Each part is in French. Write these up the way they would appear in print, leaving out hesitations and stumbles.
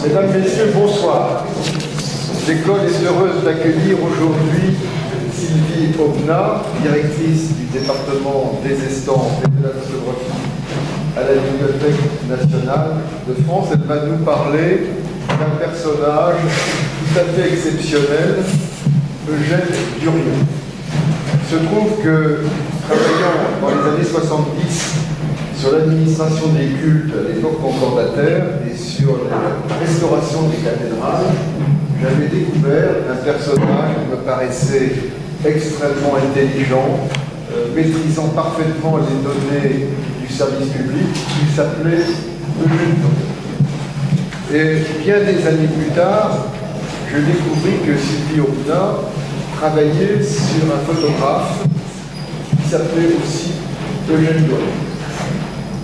Mesdames, Messieurs, bonsoir. L'école est heureuse d'accueillir aujourd'hui Sylvie Aubenas, directrice du département des estampes et de la photographie à la Bibliothèque nationale de France. Elle va nous parler d'un personnage tout à fait exceptionnel, Eugène Durieux. Il se trouve que, travaillant dans les années 70 sur l'administration des cultes à l'époque concordataire et sur la restauration des cathédrales, j'avais découvert un personnage qui me paraissait extrêmement intelligent, maîtrisant parfaitement les données du service public, qui s'appelait Eugène Durieux. Et bien des années plus tard, je découvris que Sylvie Aubenas travaillait sur un photographe qui s'appelait aussi Eugène Durieux.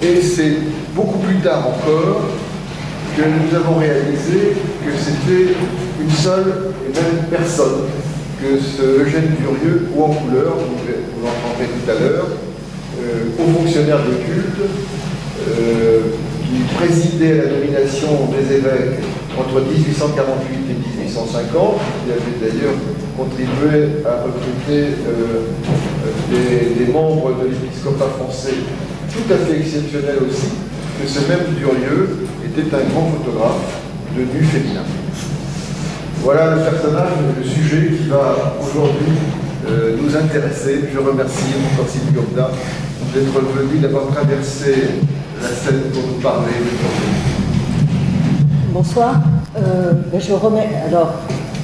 Et c'est beaucoup plus tard encore que nous avons réalisé que c'était une seule et même personne, que ce Eugène Durieux, ou en couleur, vous l'entendrez tout à l'heure, haut fonctionnaire de culte, qui présidait à la nomination des évêques entre 1848 et 1850, qui avait d'ailleurs contribué à recruter des membres de l'épiscopat français tout à fait exceptionnel aussi, que ce même Durieux était un grand photographe de nu féminin. Voilà le personnage, le sujet qui va aujourd'hui nous intéresser. Je remercie encore Sylvie Aubenas d'être venue, d'avoir traversé la scène pour nous parler de Bonsoir.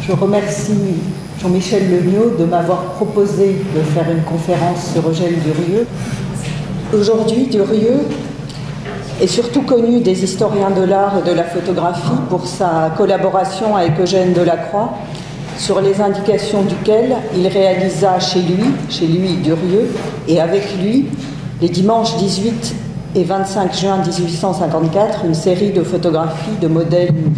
Je remercie Jean-Michel Lemieux de m'avoir proposé de faire une conférence sur Eugène Durieux. Aujourd'hui, Durieux est surtout connu des historiens de l'art et de la photographie pour sa collaboration avec Eugène Delacroix, sur les indications duquel il réalisa chez lui Durieux, et avec lui, les dimanches 18 et 25 juin 1854, une série de photographies de modèles nus.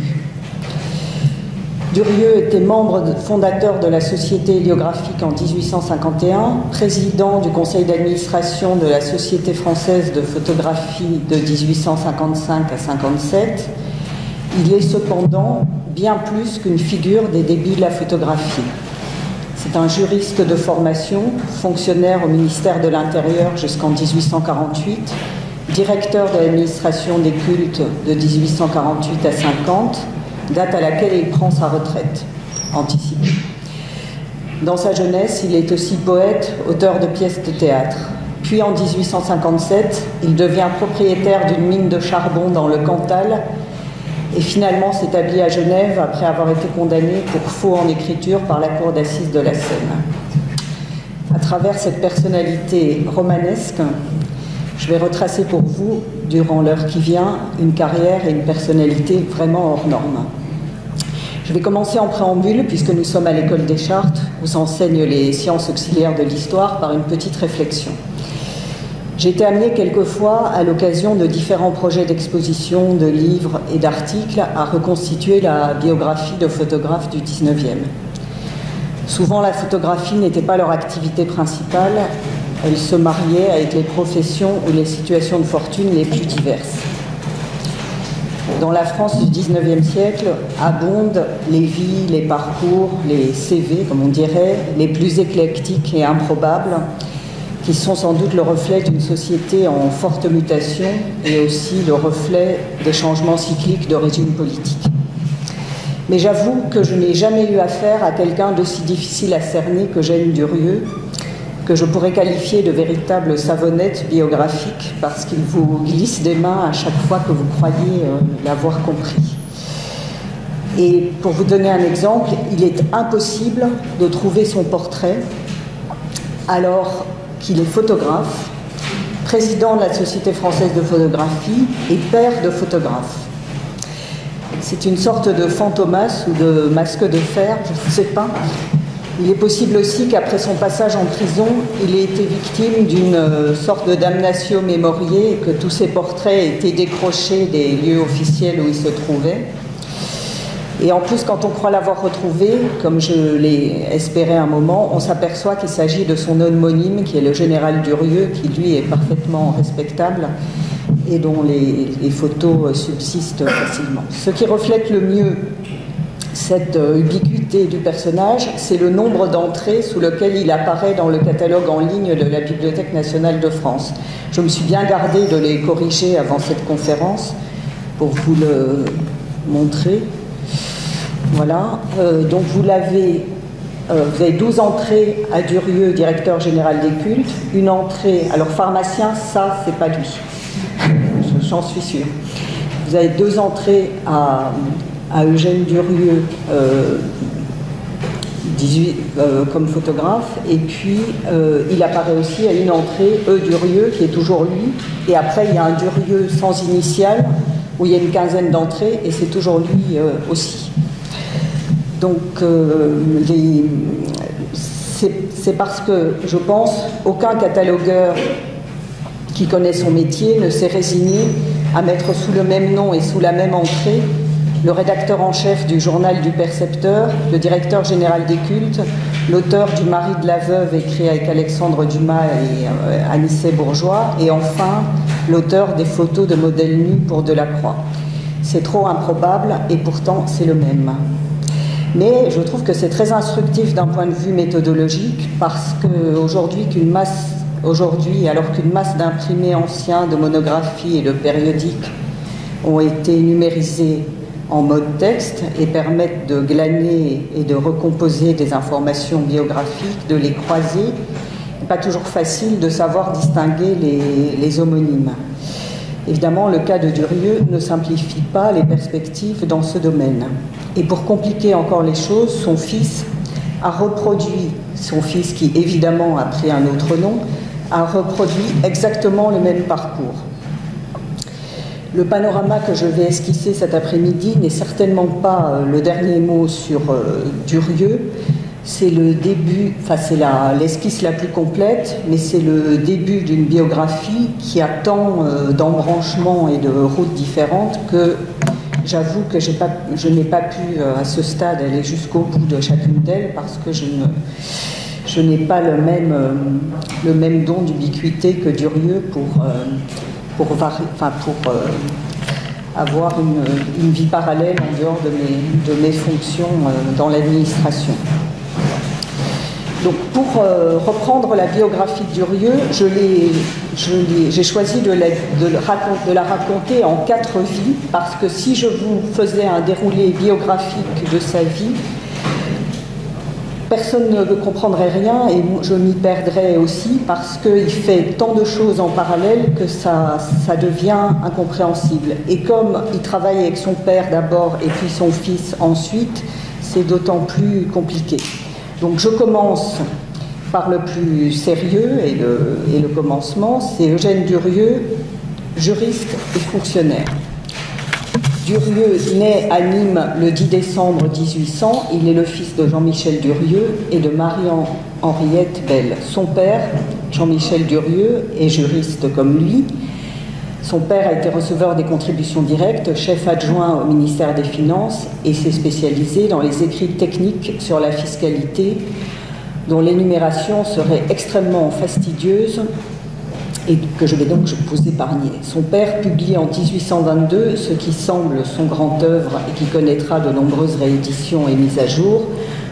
Durieux était membre fondateur de la Société héliographique en 1851, président du conseil d'administration de la Société française de photographie de 1855 à 57. Il est cependant bien plus qu'une figure des débuts de la photographie. C'est un juriste de formation, fonctionnaire au ministère de l'Intérieur jusqu'en 1848, directeur de l'administration des cultes de 1848 à 50, date à laquelle il prend sa retraite anticipée. Dans sa jeunesse, il est aussi poète, auteur de pièces de théâtre. Puis en 1857, il devient propriétaire d'une mine de charbon dans le Cantal et finalement s'établit à Genève après avoir été condamné pour faux en écriture par la cour d'assises de la Seine. À travers cette personnalité romanesque, je vais retracer pour vous, durant l'heure qui vient, une carrière et une personnalité vraiment hors normes. Je vais commencer en préambule, puisque nous sommes à l'école des Chartes, où s'enseignent les sciences auxiliaires de l'histoire, par une petite réflexion. J'ai été amenée quelquefois, à l'occasion de différents projets d'exposition, de livres et d'articles, à reconstituer la biographie de photographes du XIXe. Souvent, la photographie n'était pas leur activité principale. Elle se mariait avec les professions ou les situations de fortune les plus diverses. Dans la France du XIXe siècle, abondent les vies, les parcours, les CV, comme on dirait, les plus éclectiques et improbables, qui sont sans doute le reflet d'une société en forte mutation et aussi le reflet des changements cycliques de régime politique. Mais j'avoue que je n'ai jamais eu affaire à quelqu'un d'aussi difficile à cerner qu'Eugène Durieux, que je pourrais qualifier de véritable savonnette biographique parce qu'il vous glisse des mains à chaque fois que vous croyez l'avoir compris. Et pour vous donner un exemple, il est impossible de trouver son portrait alors qu'il est photographe, président de la Société française de photographie et père de photographe. C'est une sorte de fantomas ou de masque de fer, je ne sais pas. Il est possible aussi qu'après son passage en prison, il ait été victime d'une sorte de damnatio memoriae et que tous ses portraits aient été décrochés des lieux officiels où il se trouvait. Et en plus, quand on croit l'avoir retrouvé, comme je l'ai espéré un moment, on s'aperçoit qu'il s'agit de son homonyme, qui est le général Durieux, qui lui est parfaitement respectable, et dont les photos subsistent facilement. Ce qui reflète le mieux cette ubiquité du personnage, c'est le nombre d'entrées sous lequel il apparaît dans le catalogue en ligne de la Bibliothèque nationale de France. Je me suis bien gardée de les corriger avant cette conférence pour vous le montrer. Voilà, donc vous avez 12 entrées à Durieux, directeur général des cultes, une entrée, alors pharmacien, ça c'est pas lui, j'en suis sûre. Vous avez 2 entrées à Eugène Durieux, comme photographe, et puis il apparaît aussi à une entrée, Durieux, qui est toujours lui, et après il y a un Durieux sans initiale, où il y a une quinzaine d'entrées, et c'est toujours lui aussi. Donc c'est parce que, je pense, aucun catalogueur qui connaît son métier ne s'est résigné à mettre sous le même nom et sous la même entrée le rédacteur en chef du journal du Percepteur, le directeur général des cultes, l'auteur du Mari de la Veuve écrit avec Alexandre Dumas et Anicet Bourgeois, et enfin l'auteur des photos de modèles nus pour Delacroix. C'est trop improbable et pourtant c'est le même. Mais je trouve que c'est très instructif d'un point de vue méthodologique parce qu'aujourd'hui, alors qu'une masse d'imprimés anciens, de monographies et de périodiques ont été numérisés en mode texte et permettent de glaner et de recomposer des informations biographiques, de les croiser, il n'est pas toujours facile de savoir distinguer les homonymes. Évidemment, le cas de Durieux ne simplifie pas les perspectives dans ce domaine. Et pour compliquer encore les choses, son fils a reproduit, son fils qui évidemment a pris un autre nom, a reproduit exactement le même parcours. Le panorama que je vais esquisser cet après-midi n'est certainement pas le dernier mot sur Durieux. C'est le début, enfin c'est l'esquisse la plus complète, mais c'est le début d'une biographie qui a tant d'embranchements et de routes différentes que j'avoue que je n'ai pas pu à ce stade aller jusqu'au bout de chacune d'elles parce que je n'ai pas le même don d'ubiquité que Durieux pour avoir une vie parallèle en dehors de mes fonctions dans l'administration. Donc pour reprendre la biographie de Durieux, j'ai choisi de la raconter en 4 vies, parce que si je vous faisais un déroulé biographique de sa vie, personne ne comprendrait rien et je m'y perdrais aussi, parce qu'il fait tant de choses en parallèle que ça devient incompréhensible. Et comme il travaille avec son père d'abord et puis son fils ensuite, c'est d'autant plus compliqué. Donc je commence par le plus sérieux et le commencement, c'est Eugène Durieux, juriste et fonctionnaire. Durieux naît à Nîmes le 10 décembre 1800, il est le fils de Jean-Michel Durieux et de Marie-Henriette Belle. Son père, Jean-Michel Durieux, est juriste comme lui. Son père a été receveur des contributions directes, chef adjoint au ministère des Finances et s'est spécialisé dans les écrits techniques sur la fiscalité, dont l'énumération serait extrêmement fastidieuse et que je vais donc vous épargner. Son père publie en 1822 ce qui semble son grand œuvre et qui connaîtra de nombreuses rééditions et mises à jour,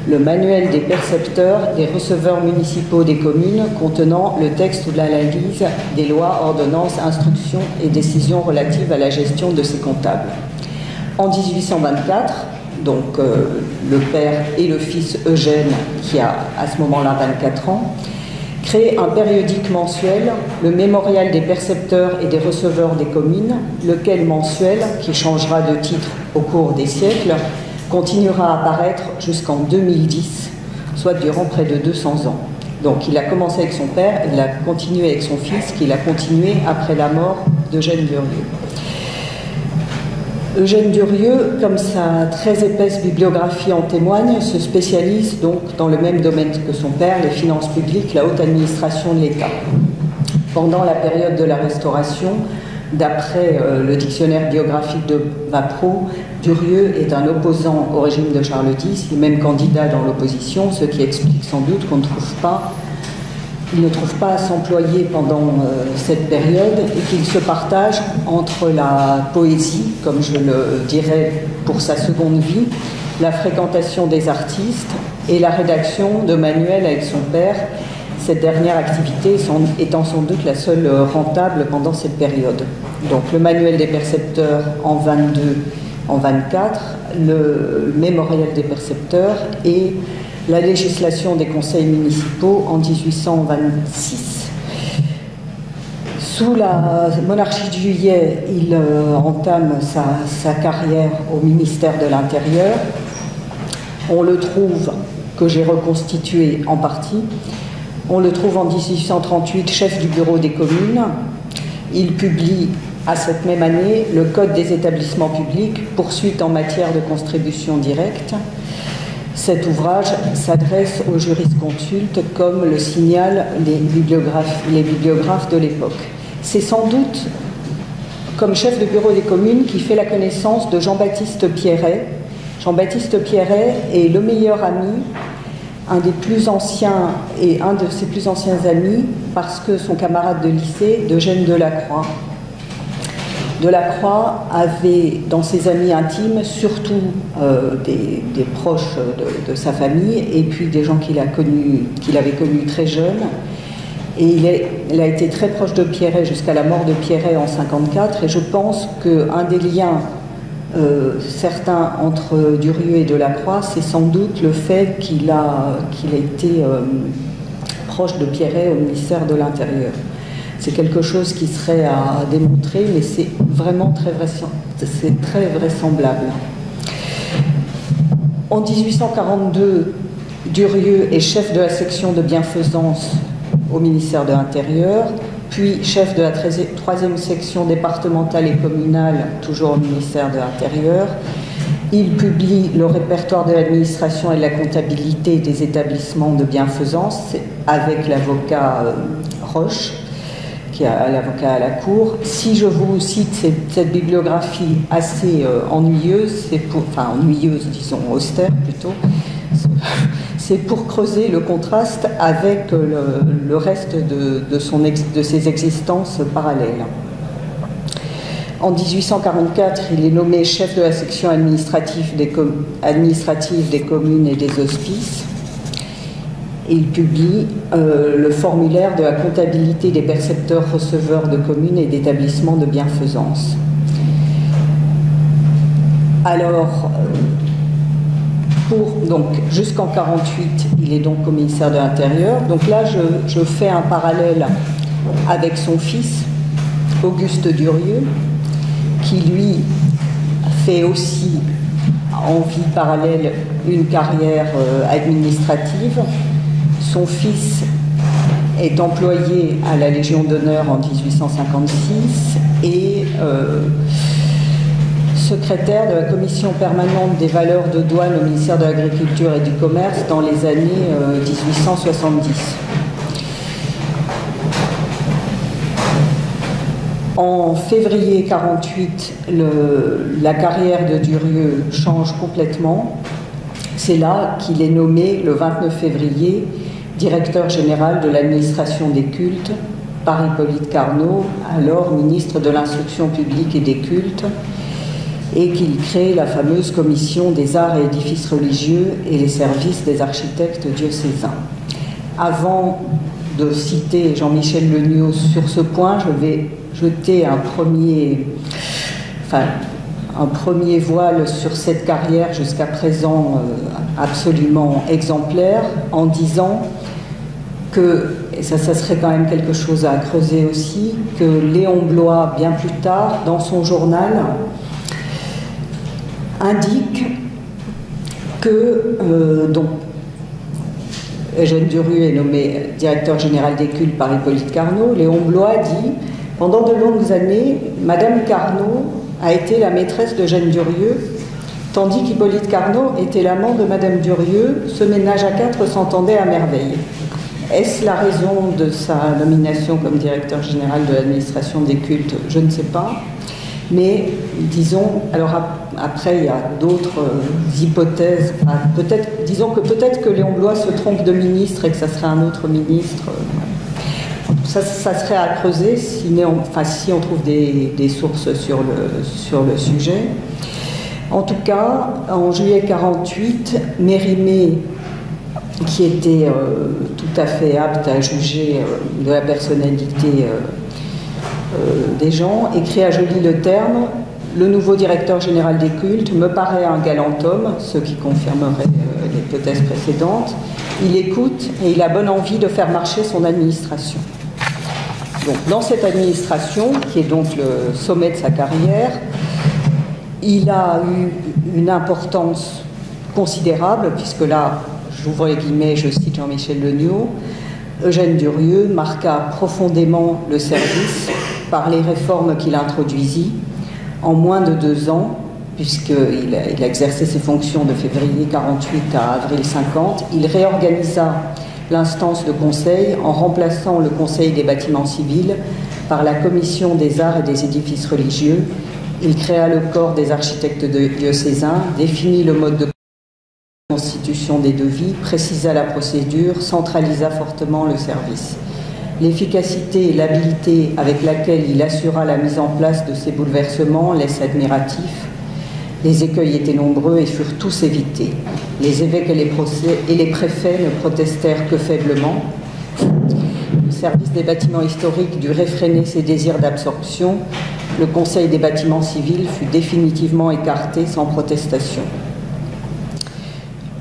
le manuel des percepteurs des receveurs municipaux des communes contenant le texte de l'analyse des lois, ordonnances, instructions et décisions relatives à la gestion de ces comptables. En 1824, donc le père et le fils Eugène, qui a à ce moment-là 24 ans, créent un périodique mensuel, le Mémorial des percepteurs et des receveurs des communes, lequel mensuel, qui changera de titre au cours des siècles, continuera à apparaître jusqu'en 2010, soit durant près de 200 ans. Donc il a commencé avec son père, il a continué avec son fils, qu'il a continué après la mort d'Eugène Durieux. Eugène Durieux, comme sa très épaisse bibliographie en témoigne, se spécialise donc dans le même domaine que son père, les finances publiques, la haute administration de l'État. Pendant la période de la Restauration, d'après le dictionnaire biographique de Vapreau, Durieux est un opposant au régime de Charles X, et même candidat dans l'opposition, ce qui explique sans doute qu'on ne trouve pas qu'il ne trouve pas à s'employer pendant cette période et qu'il se partage entre la poésie, comme je le dirais pour sa seconde vie, la fréquentation des artistes et la rédaction de manuels avec son père, cette dernière activité étant sans doute la seule rentable pendant cette période. Donc le manuel des percepteurs en 22, en 24, le mémorial des percepteurs et la législation des conseils municipaux en 1826. Sous la monarchie de Juillet, il entame sa carrière au ministère de l'Intérieur. On le trouve, que j'ai reconstitué en partie, on le trouve en 1838 chef du bureau des communes. Il publie à cette même année le Code des établissements publics, poursuite en matière de contribution directe. Cet ouvrage s'adresse aux jurisconsultes comme le signalent les bibliographes de l'époque. C'est sans doute comme chef de bureau des communes qui fait la connaissance de Jean-Baptiste Pierret. Jean-Baptiste Pierret est le meilleur ami, un des plus anciens et un de ses plus anciens amis, parce que son camarade de lycée, d'Eugène Delacroix, Delacroix avait dans ses amis intimes surtout des proches de sa famille et puis des gens qu'il avait connus très jeune. Et il a été très proche de Pierret jusqu'à la mort de Pierret en 1954. Et je pense qu'un des liens certains entre Durieux et Delacroix, c'est sans doute le fait qu'il a été proche de Pierret au ministère de l'Intérieur. C'est quelque chose qui serait à démontrer, mais c'est vraiment très vraisemblable. En 1842, Durieux est chef de la section de bienfaisance au ministère de l'Intérieur, puis chef de la 3e section départementale et communale, toujours au ministère de l'Intérieur. Il publie le répertoire de l'administration et de la comptabilité des établissements de bienfaisance avec l'avocat Roche, qui est l'avocat à la Cour. Si je vous cite cette bibliographie assez ennuyeuse, ennuyeuse, disons austère plutôt, c'est pour creuser le contraste avec le reste de ses existences parallèles. En 1844, il est nommé chef de la section administrative des communes et des hospices. Il publie le formulaire de la comptabilité des percepteurs-receveurs de communes et d'établissements de bienfaisance. Alors, donc, jusqu'en 1948, il est donc au ministère de l'Intérieur. Donc là, je fais un parallèle avec son fils, Auguste Durieux, qui lui fait aussi en vie parallèle une carrière administrative. Son fils est employé à la Légion d'honneur en 1856 et secrétaire de la commission permanente des valeurs de douane au ministère de l'Agriculture et du Commerce dans les années 1870. En février 1948, la carrière de Durieux change complètement. C'est là qu'il est nommé, le 29 février, directeur général de l'administration des cultes par Hippolyte Carnot, alors ministre de l'Instruction publique et des cultes, et qu'il crée la fameuse commission des arts et édifices religieux et les services des architectes diocésains. Avant de citer Jean-Michel Legnaud sur ce point, je vais jeter un premier voile sur cette carrière jusqu'à présent absolument exemplaire, en disant que, et ça serait quand même quelque chose à creuser aussi, que Léon Blois, bien plus tard, dans son journal, indique que Eugène Durieux est nommé directeur général des cultes par Hippolyte Carnot. Léon Blois dit « Pendant de longues années, Madame Carnot a été la maîtresse d'Eugène Durieux, tandis qu'Hippolyte Carnot était l'amant de Madame Durieux. Ce ménage à quatre s'entendait à merveille. » Est-ce la raison de sa nomination comme directeur général de l'administration des cultes? Je ne sais pas. Mais disons, alors après il y a d'autres hypothèses. Disons que peut-être que Léon Blois se trompe de ministre et que ça serait un autre ministre. ça serait à creuser si on trouve des sources sur le sujet. En tout cas, en juillet 1948, Mérimée, qui était tout à fait apte à juger de la personnalité des gens, écrit à Joly-le-Terme: le nouveau directeur général des cultes me paraît un galant homme, ce qui confirmerait l'hypothèse précédente. Il écoute et il a bonne envie de faire marcher son administration. Donc, dans cette administration, qui est donc le sommet de sa carrière, il a eu une importance considérable, puisque là, j'ouvre les guillemets, je cite Jean-Michel Legnaud, Eugène Durieux marqua profondément le service par les réformes qu'il introduisit. En moins de 2 ans, puisqu'il a exercé ses fonctions de février 48 à avril 50, il réorganisa l'instance de conseil en remplaçant le Conseil des bâtiments civils par la Commission des arts et des édifices religieux. Il créa le corps des architectes diocésains, définit le mode de constitution des devis, précisa la procédure, centralisa fortement le service. L'efficacité et l'habileté avec laquelle il assura la mise en place de ces bouleversements laisse admiratif. Les écueils étaient nombreux et furent tous évités. Les évêques et les préfets ne protestèrent que faiblement. Le service des bâtiments historiques dut réfréner ses désirs d'absorption. Le Conseil des bâtiments civils fut définitivement écarté sans protestation.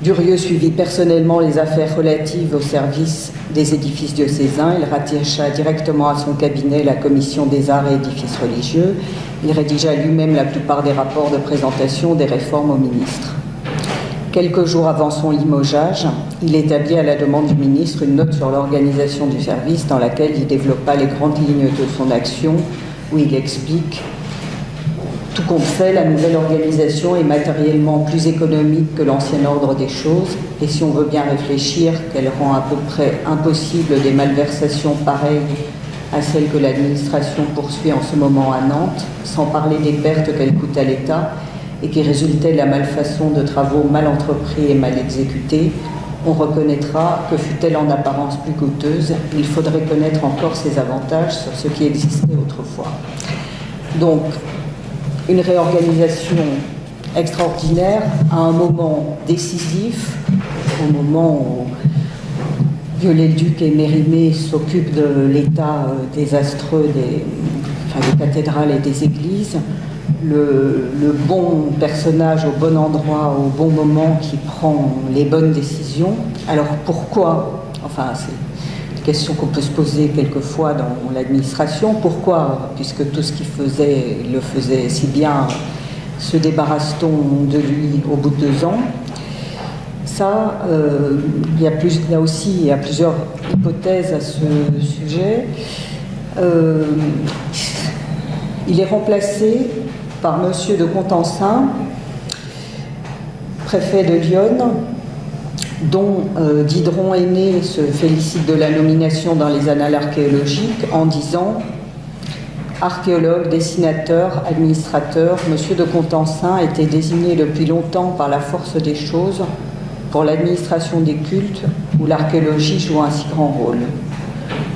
Durieux suivit personnellement les affaires relatives au service des édifices diocésains. Il rattacha directement à son cabinet la commission des arts et édifices religieux. Il rédigea lui-même la plupart des rapports de présentation des réformes au ministre. Quelques jours avant son limogeage, il établit à la demande du ministre une note sur l'organisation du service dans laquelle il développa les grandes lignes de son action, où il explique: tout compte fait, la nouvelle organisation est matériellement plus économique que l'ancien ordre des choses, et si on veut bien réfléchir, qu'elle rend à peu près impossible des malversations pareilles à celles que l'administration poursuit en ce moment à Nantes, sans parler des pertes qu'elle coûte à l'État et qui résultaient de la malfaçon de travaux mal entrepris et mal exécutés, on reconnaîtra que fût-elle en apparence plus coûteuse, il faudrait connaître encore ses avantages sur ce qui existait autrefois. Donc, une réorganisation extraordinaire à un moment décisif, au moment où Viollet-le-Duc et Mérimée s'occupent de l'état désastreux des cathédrales et des églises, le bon personnage au bon endroit, au bon moment, qui prend les bonnes décisions. Alors pourquoi, enfin c'est une question qu'on peut se poser quelquefois dans l'administration, pourquoi, puisque tout ce qu'il faisait, il le faisait si bien, se débarrasse-t-on de lui au bout de 2 ans? Ça, il y a plusieurs hypothèses à ce sujet. Il est remplacé par Monsieur de Contensin, préfet de Lyon, dont Dideron aîné se félicite de la nomination dans les annales archéologiques en disant: archéologue, dessinateur, administrateur, Monsieur de Contensin était désigné depuis longtemps par la force des choses pour l'administration des cultes où l'archéologie joue un si grand rôle.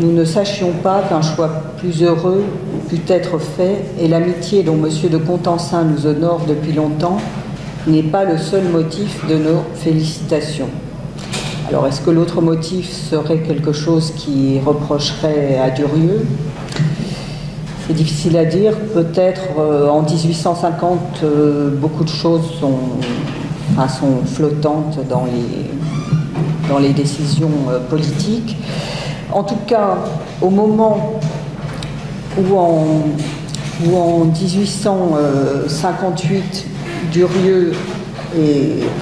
Nous ne sachions pas qu'un choix plus heureux put être fait, et l'amitié dont Monsieur de Contensin nous honore depuis longtemps n'est pas le seul motif de nos félicitations. Alors, est-ce que l'autre motif serait quelque chose qui reprocherait à Durieux? C'est difficile à dire. Peut-être en 1850, beaucoup de choses sont flottantes dans les décisions politiques. En tout cas, au moment où en 1858, Durieux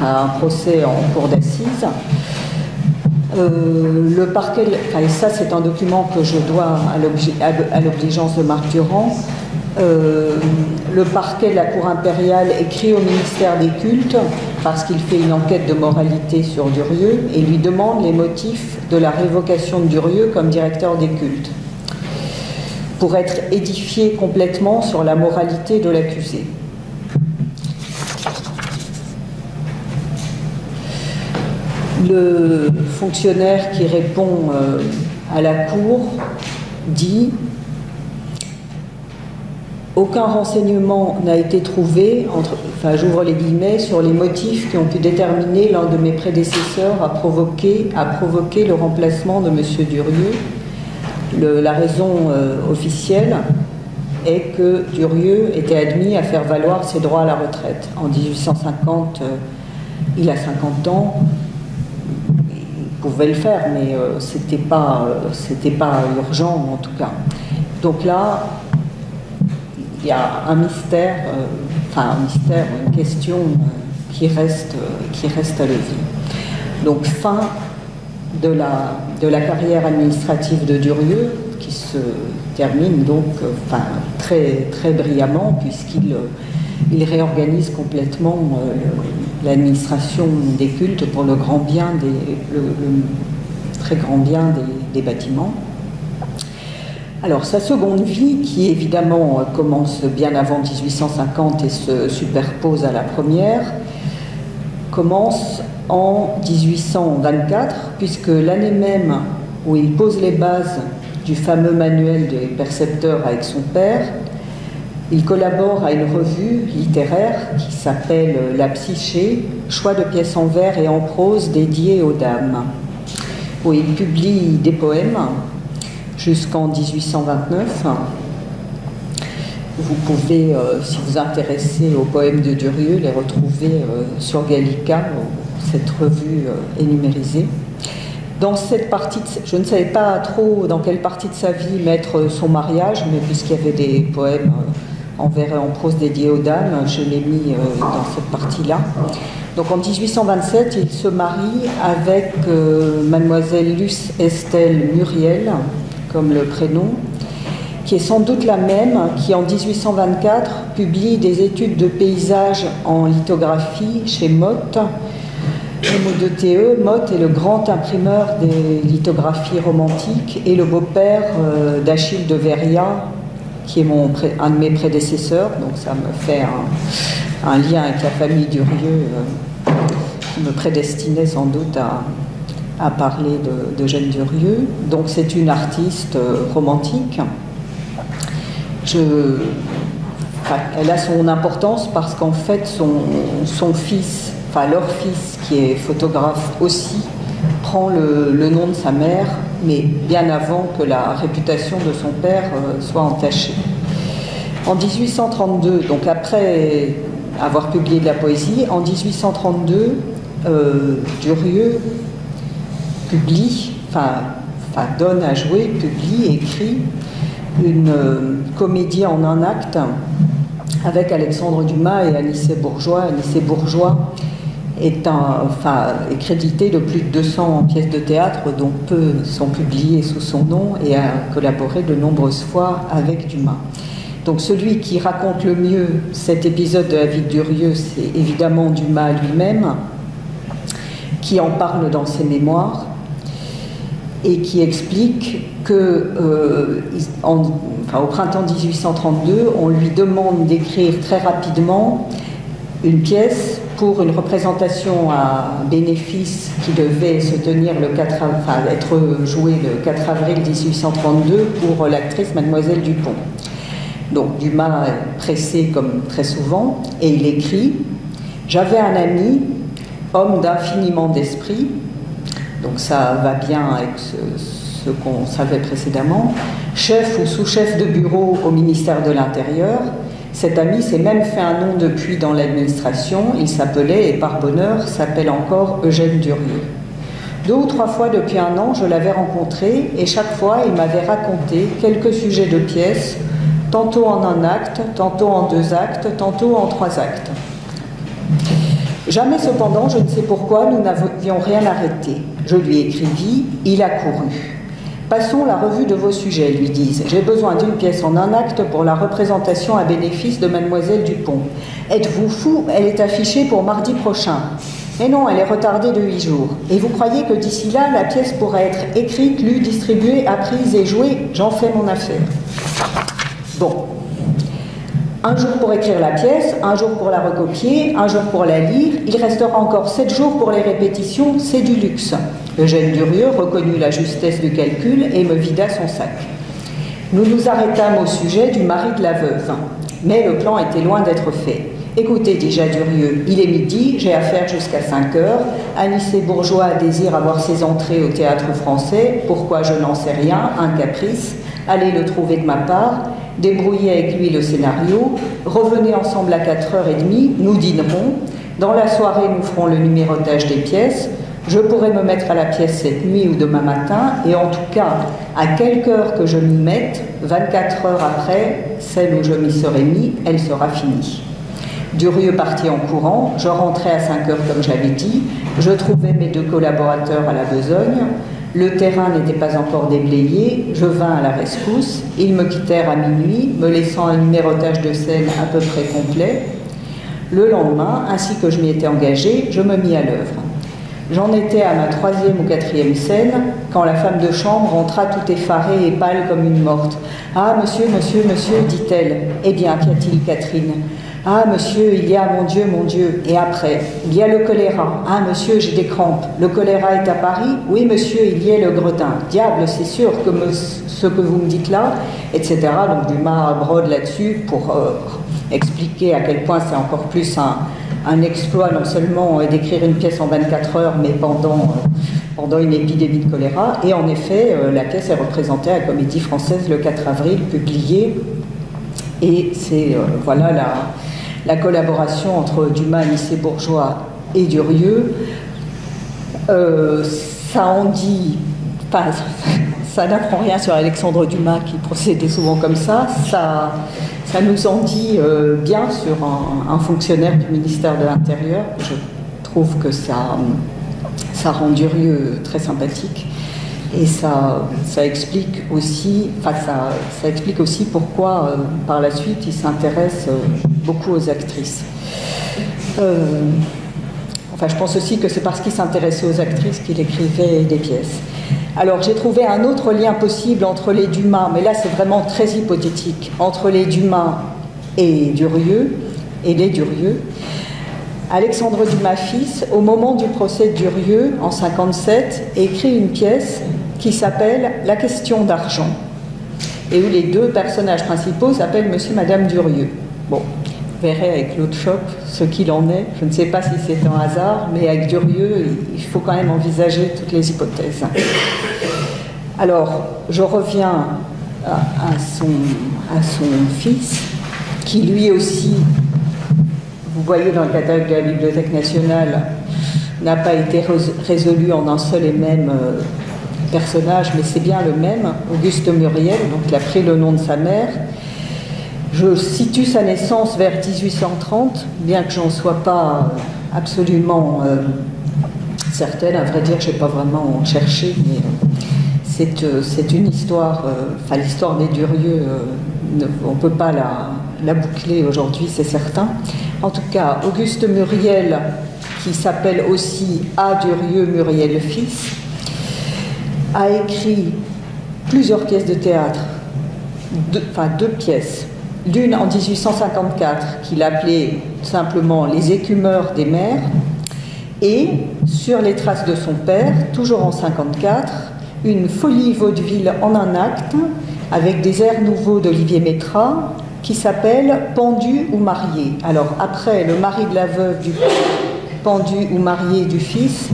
a un procès en cour d'assises, le parquet, et ça c'est un document que je dois à l'obligeance de Marc Durand, le parquet de la Cour impériale écrit au ministère des cultes parce qu'il fait une enquête de moralité sur Durieux et lui demande les motifs de la révocation de Durieux comme directeur des cultes pour être édifié complètement sur la moralité de l'accusé. Le fonctionnaire qui répond à la Cour dit: aucun renseignement n'a été trouvé, enfin j'ouvre les guillemets, sur les motifs qui ont pu déterminer l'un de mes prédécesseurs à provoquer le remplacement de M. Durieux. La raison officielle est que Durieux était admis à faire valoir ses droits à la retraite. En 1850, il a 50 ans, il pouvait le faire, mais c'était pas urgent en tout cas. Donc là, il y a un mystère, une question qui reste à lever. Donc fin de la carrière administrative de Durieux, qui se termine donc très, très brillamment, puisqu'il réorganise complètement l'administration des cultes pour le très grand bien des bâtiments. Alors, sa seconde vie, qui évidemment commence bien avant 1850 et se superpose à la première, commence en 1824, puisque l'année même où il pose les bases du fameux manuel des percepteurs avec son père, il collabore à une revue littéraire qui s'appelle La Psyché, choix de pièces en vers et en prose dédiées aux dames, où il publie des poèmes jusqu'en 1829. Vous pouvez, si vous vous intéressez aux poèmes de Durieux, les retrouver sur Gallica, cette revue est numérisée. Dans cette partie, je ne savais pas trop dans quelle partie de sa vie mettre son mariage, mais puisqu'il y avait des poèmes en vers et en prose dédiés aux dames, je l'ai mis dans cette partie-là. Donc en 1827, il se marie avec mademoiselle Luce Estelle Muriel, comme le prénom, qui est sans doute la même qui, en 1824, publie des études de paysage en lithographie chez Motte. MO2TE, Motte est le grand imprimeur des lithographies romantiques et le beau-père d'Achille de Veria, qui est un de mes prédécesseurs, donc ça me fait un lien avec la famille Durieux qui me prédestinait sans doute à parler d'Eugène Durieux. Donc c'est une artiste romantique. Elle a son importance parce qu'en fait son fils, leur fils qui est photographe aussi, prend le nom de sa mère, mais bien avant que la réputation de son père soit entachée. En 1832, donc après avoir publié de la poésie, en 1832, Durieux publie, donne à jouer, publie, écrit une comédie en un acte avec Alexandre Dumas et Anicet Bourgeois. Anicet Bourgeois est crédité de plus de 200 pièces de théâtre, dont peu sont publiées sous son nom, et a collaboré de nombreuses fois avec Dumas. Donc celui qui raconte le mieux cet épisode de la vie de Durieux, c'est évidemment Dumas lui-même, qui en parle dans ses mémoires et qui explique que au printemps 1832, on lui demande d'écrire très rapidement une pièce pour une représentation à bénéfice qui devait se tenir être jouée le 4 avril 1832 pour l'actrice Mademoiselle Dupont. Donc Dumas est pressé comme très souvent et il écrit « J'avais un ami, homme d'infiniment d'esprit », donc ça va bien avec ce qu'on savait précédemment, chef ou sous-chef de bureau au ministère de l'Intérieur. Cet ami s'est même fait un nom depuis dans l'administration. Il s'appelait, et par bonheur, s'appelle encore Eugène Durieux. 2 ou 3 fois depuis un an, je l'avais rencontré et chaque fois, il m'avait raconté quelques sujets de pièces, tantôt en un acte, tantôt en 2 actes, tantôt en 3 actes. Jamais cependant, je ne sais pourquoi, nous n'avions rien arrêté. Je lui écrivis, il a couru. Passons la revue de vos sujets, lui dis-je. J'ai besoin d'une pièce en un acte pour la représentation à bénéfice de Mademoiselle Dupont. Êtes-vous fou? Elle est affichée pour mardi prochain. Mais non, elle est retardée de 8 jours. Et vous croyez que d'ici là, la pièce pourra être écrite, lue, distribuée, apprise et jouée? J'en fais mon affaire. Bon. Un jour pour écrire la pièce, un jour pour la recopier, un jour pour la lire. Il restera encore 7 jours pour les répétitions, c'est du luxe. Eugène Durieux reconnut la justesse du calcul et me vida son sac. Nous nous arrêtâmes au sujet du mari de la veuve, mais le plan était loin d'être fait. Écoutez, dis-je à Durieux, il est midi, j'ai affaire jusqu'à 5 heures. Anicet Bourgeois désire avoir ses entrées au théâtre français. Pourquoi, je n'en sais rien, un caprice. Allez le trouver de ma part, débrouillez avec lui le scénario, revenez ensemble à 4h30, nous dînerons. Dans la soirée, nous ferons le numérotage des pièces. Je pourrai me mettre à la pièce cette nuit ou demain matin, et en tout cas, à quelque heure que je m'y mette, 24 heures après, celle où je m'y serai mis, elle sera finie. Durieux partit en courant, je rentrai à 5 heures comme j'avais dit, je trouvai mes 2 collaborateurs à la besogne, le terrain n'était pas encore déblayé, je vins à la rescousse, ils me quittèrent à minuit, me laissant un numérotage de scène à peu près complet. Le lendemain, ainsi que je m'y étais engagé, je me mis à l'œuvre. J'en étais à ma 3e ou 4e scène, quand la femme de chambre entra tout effarée et pâle comme une morte. « Ah, monsieur, monsieur, monsieur, dit-elle. Eh bien, qu'y a-t-il, Catherine ? Ah, monsieur, il y a, mon Dieu. Et après, il y a le choléra. Ah, monsieur, j'ai des crampes. Le choléra est à Paris? Oui, monsieur, il y a le Gretin. Diable, c'est sûr que ce que vous me dites là, etc. Donc, Dumas brode là-dessus pour expliquer à quel point c'est encore plus un exploit, non seulement d'écrire une pièce en 24 heures, mais pendant une épidémie de choléra. Et en effet, la pièce est représentée à la Comédie Française le 4 avril, publiée. Et c'est voilà la collaboration entre Dumas, Anicet Bourgeois et Durieux. Ça en dit, enfin, ça n'apprend rien sur Alexandre Dumas qui procédait souvent comme ça. Ça nous en dit bien sur un fonctionnaire du ministère de l'Intérieur. Je trouve que ça rend Durieux très sympathique. Et ça explique aussi, ça explique aussi pourquoi, par la suite, il s'intéresse beaucoup aux actrices. Je pense aussi que c'est parce qu'il s'intéressait aux actrices qu'il écrivait des pièces. Alors, j'ai trouvé un autre lien possible entre les Dumas, mais là, c'est vraiment très hypothétique, entre les Dumas et Durieux, et les Durieux. Alexandre Dumas fils, au moment du procès de Durieux, en 1957, écrit une pièce qui s'appelle « La question d'argent » et où les 2 personnages principaux s'appellent Monsieur et Madame Durieux. Bon, vous verrez avec Claude Chope ce qu'il en est. Je ne sais pas si c'est un hasard, mais avec Durieux, il faut quand même envisager toutes les hypothèses. Alors, je reviens à son fils, qui lui aussi, vous voyez dans le catalogue de la Bibliothèque nationale, n'a pas été résolu en un seul et même personnage, mais c'est bien le même, Auguste Muriel, donc il a pris le nom de sa mère. Je situe sa naissance vers 1830, bien que j'en sois pas absolument certaine. À vrai dire, je n'ai pas vraiment cherché, mais c'est une histoire, l'histoire des Durieux, on ne peut pas la boucler aujourd'hui, c'est certain. En tout cas, Auguste Muriel, qui s'appelle aussi A. Durieux Muriel fils, a écrit plusieurs pièces de théâtre, 2 pièces. L'une en 1854, qu'il appelait simplement Les écumeurs des mers, et Sur les traces de son père, toujours en 1954, une folie vaudeville en un acte, avec des airs nouveaux d'Olivier Métra, qui s'appelle Pendu ou marié. Alors, après Le mari de la veuve du père, Pendu ou marié du fils,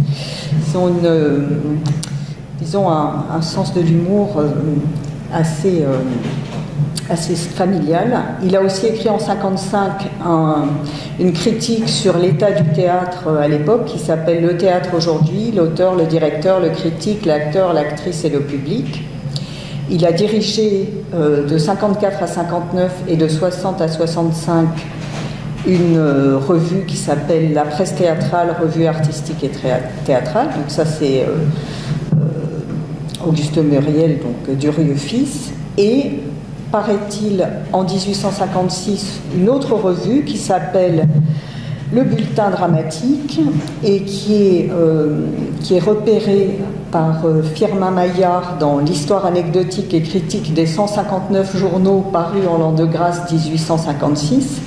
disons un sens de l'humour assez familial. Il a aussi écrit en 1955 une critique sur l'état du théâtre à l'époque qui s'appelle Le théâtre aujourd'hui, l'auteur, le directeur, le critique, l'acteur, l'actrice et le public. Il a dirigé de 1954 à 1959 et de 1960 à 1965 une revue qui s'appelle La Presse théâtrale, revue artistique et théâtrale. Donc ça c'est Auguste Muriel, donc Durieux fils, et paraît-il en 1856 une autre revue qui s'appelle Le Bulletin dramatique et qui est repérée par Firmin Maillard dans l'histoire anecdotique et critique des 159 journaux parus en l'an de grâce 1856,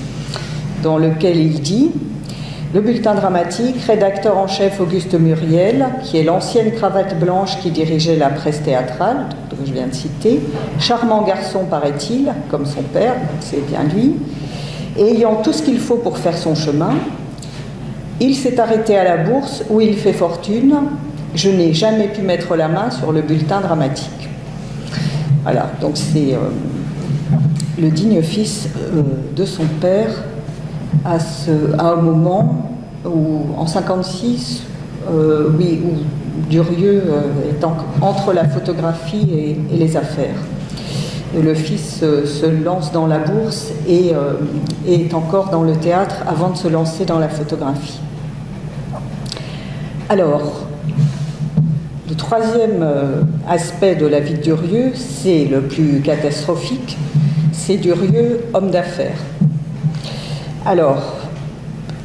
dans lequel il dit « Le bulletin dramatique, rédacteur en chef Auguste Muriel, qui est l'ancienne cravate blanche qui dirigeait la presse théâtrale, que je viens de citer. Charmant garçon, paraît-il, comme son père, c'est bien lui. Et ayant tout ce qu'il faut pour faire son chemin, il s'est arrêté à la bourse où il fait fortune. Je n'ai jamais pu mettre la main sur le bulletin dramatique. Voilà, donc c'est le digne fils de son père à un moment où, en 56, oui, où Durieux est entre la photographie et les affaires. Et le fils se lance dans la bourse et est encore dans le théâtre avant de se lancer dans la photographie. Alors, le troisième aspect de la vie de Durieux, c'est le plus catastrophique, c'est Durieux, homme d'affaires. Alors,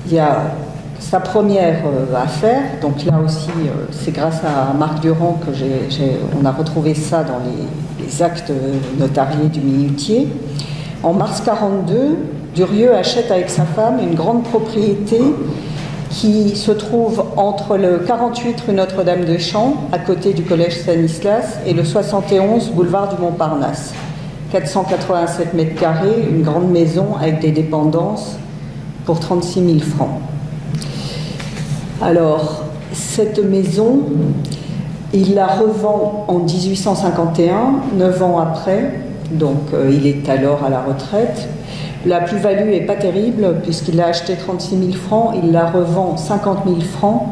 il y a sa première affaire, donc là aussi, c'est grâce à Marc Durand que on a retrouvé ça dans les actes notariés du minutier. En mars 1942, Durieux achète avec sa femme une grande propriété qui se trouve entre le 48 rue Notre-Dame-des-Champs, à côté du collège Stanislas, et le 71 boulevard du Montparnasse. 487 mètres carrés, une grande maison avec des dépendances pour 36 000 francs. Alors, cette maison, il la revend en 1851, 9 ans après, donc il est alors à la retraite. La plus-value n'est pas terrible, puisqu'il l'a acheté 36 000 francs, il la revend 50 000 francs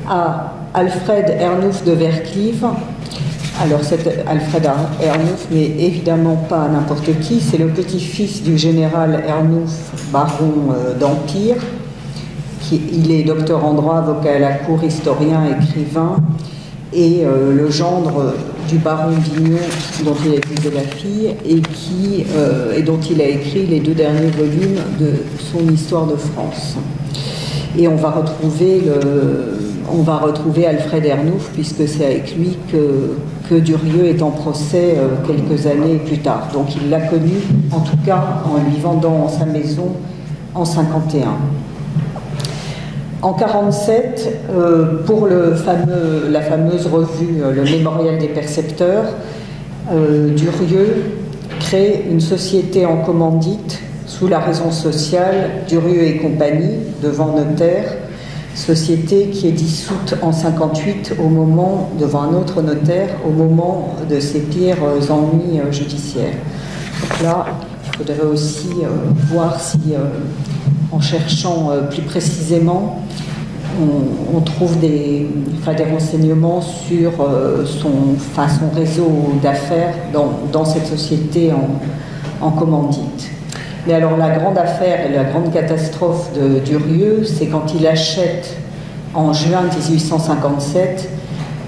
à Alfred Ernouf de Verclive. Alors, cet Alfred Ernouf n'est évidemment pas n'importe qui, c'est le petit-fils du général Ernouf, baron d'Empire. Il est docteur en droit, avocat à la cour, historien, écrivain, et le gendre du baron Vignon, dont il a épousé la fille, et dont il a écrit les 2 derniers volumes de son Histoire de France. Et on va retrouver Alfred Ernouf, puisque c'est avec lui que Durieux est en procès quelques années plus tard. Donc il l'a connu, en tout cas, en lui vendant sa maison en 1951. En 1947, pour la fameuse revue Le Mémorial des Percepteurs, Durieux crée une société en commandite sous la raison sociale Durieux et compagnie, devant notaire, société qui est dissoute en 1958 devant un autre notaire, au moment de ses pires ennuis judiciaires. Donc là, il faudrait aussi voir si, en cherchant plus précisément, on trouve des renseignements sur son réseau d'affaires dans cette société en commandite. Mais alors la grande affaire et la grande catastrophe de Durieux, c'est quand il achète en juin 1857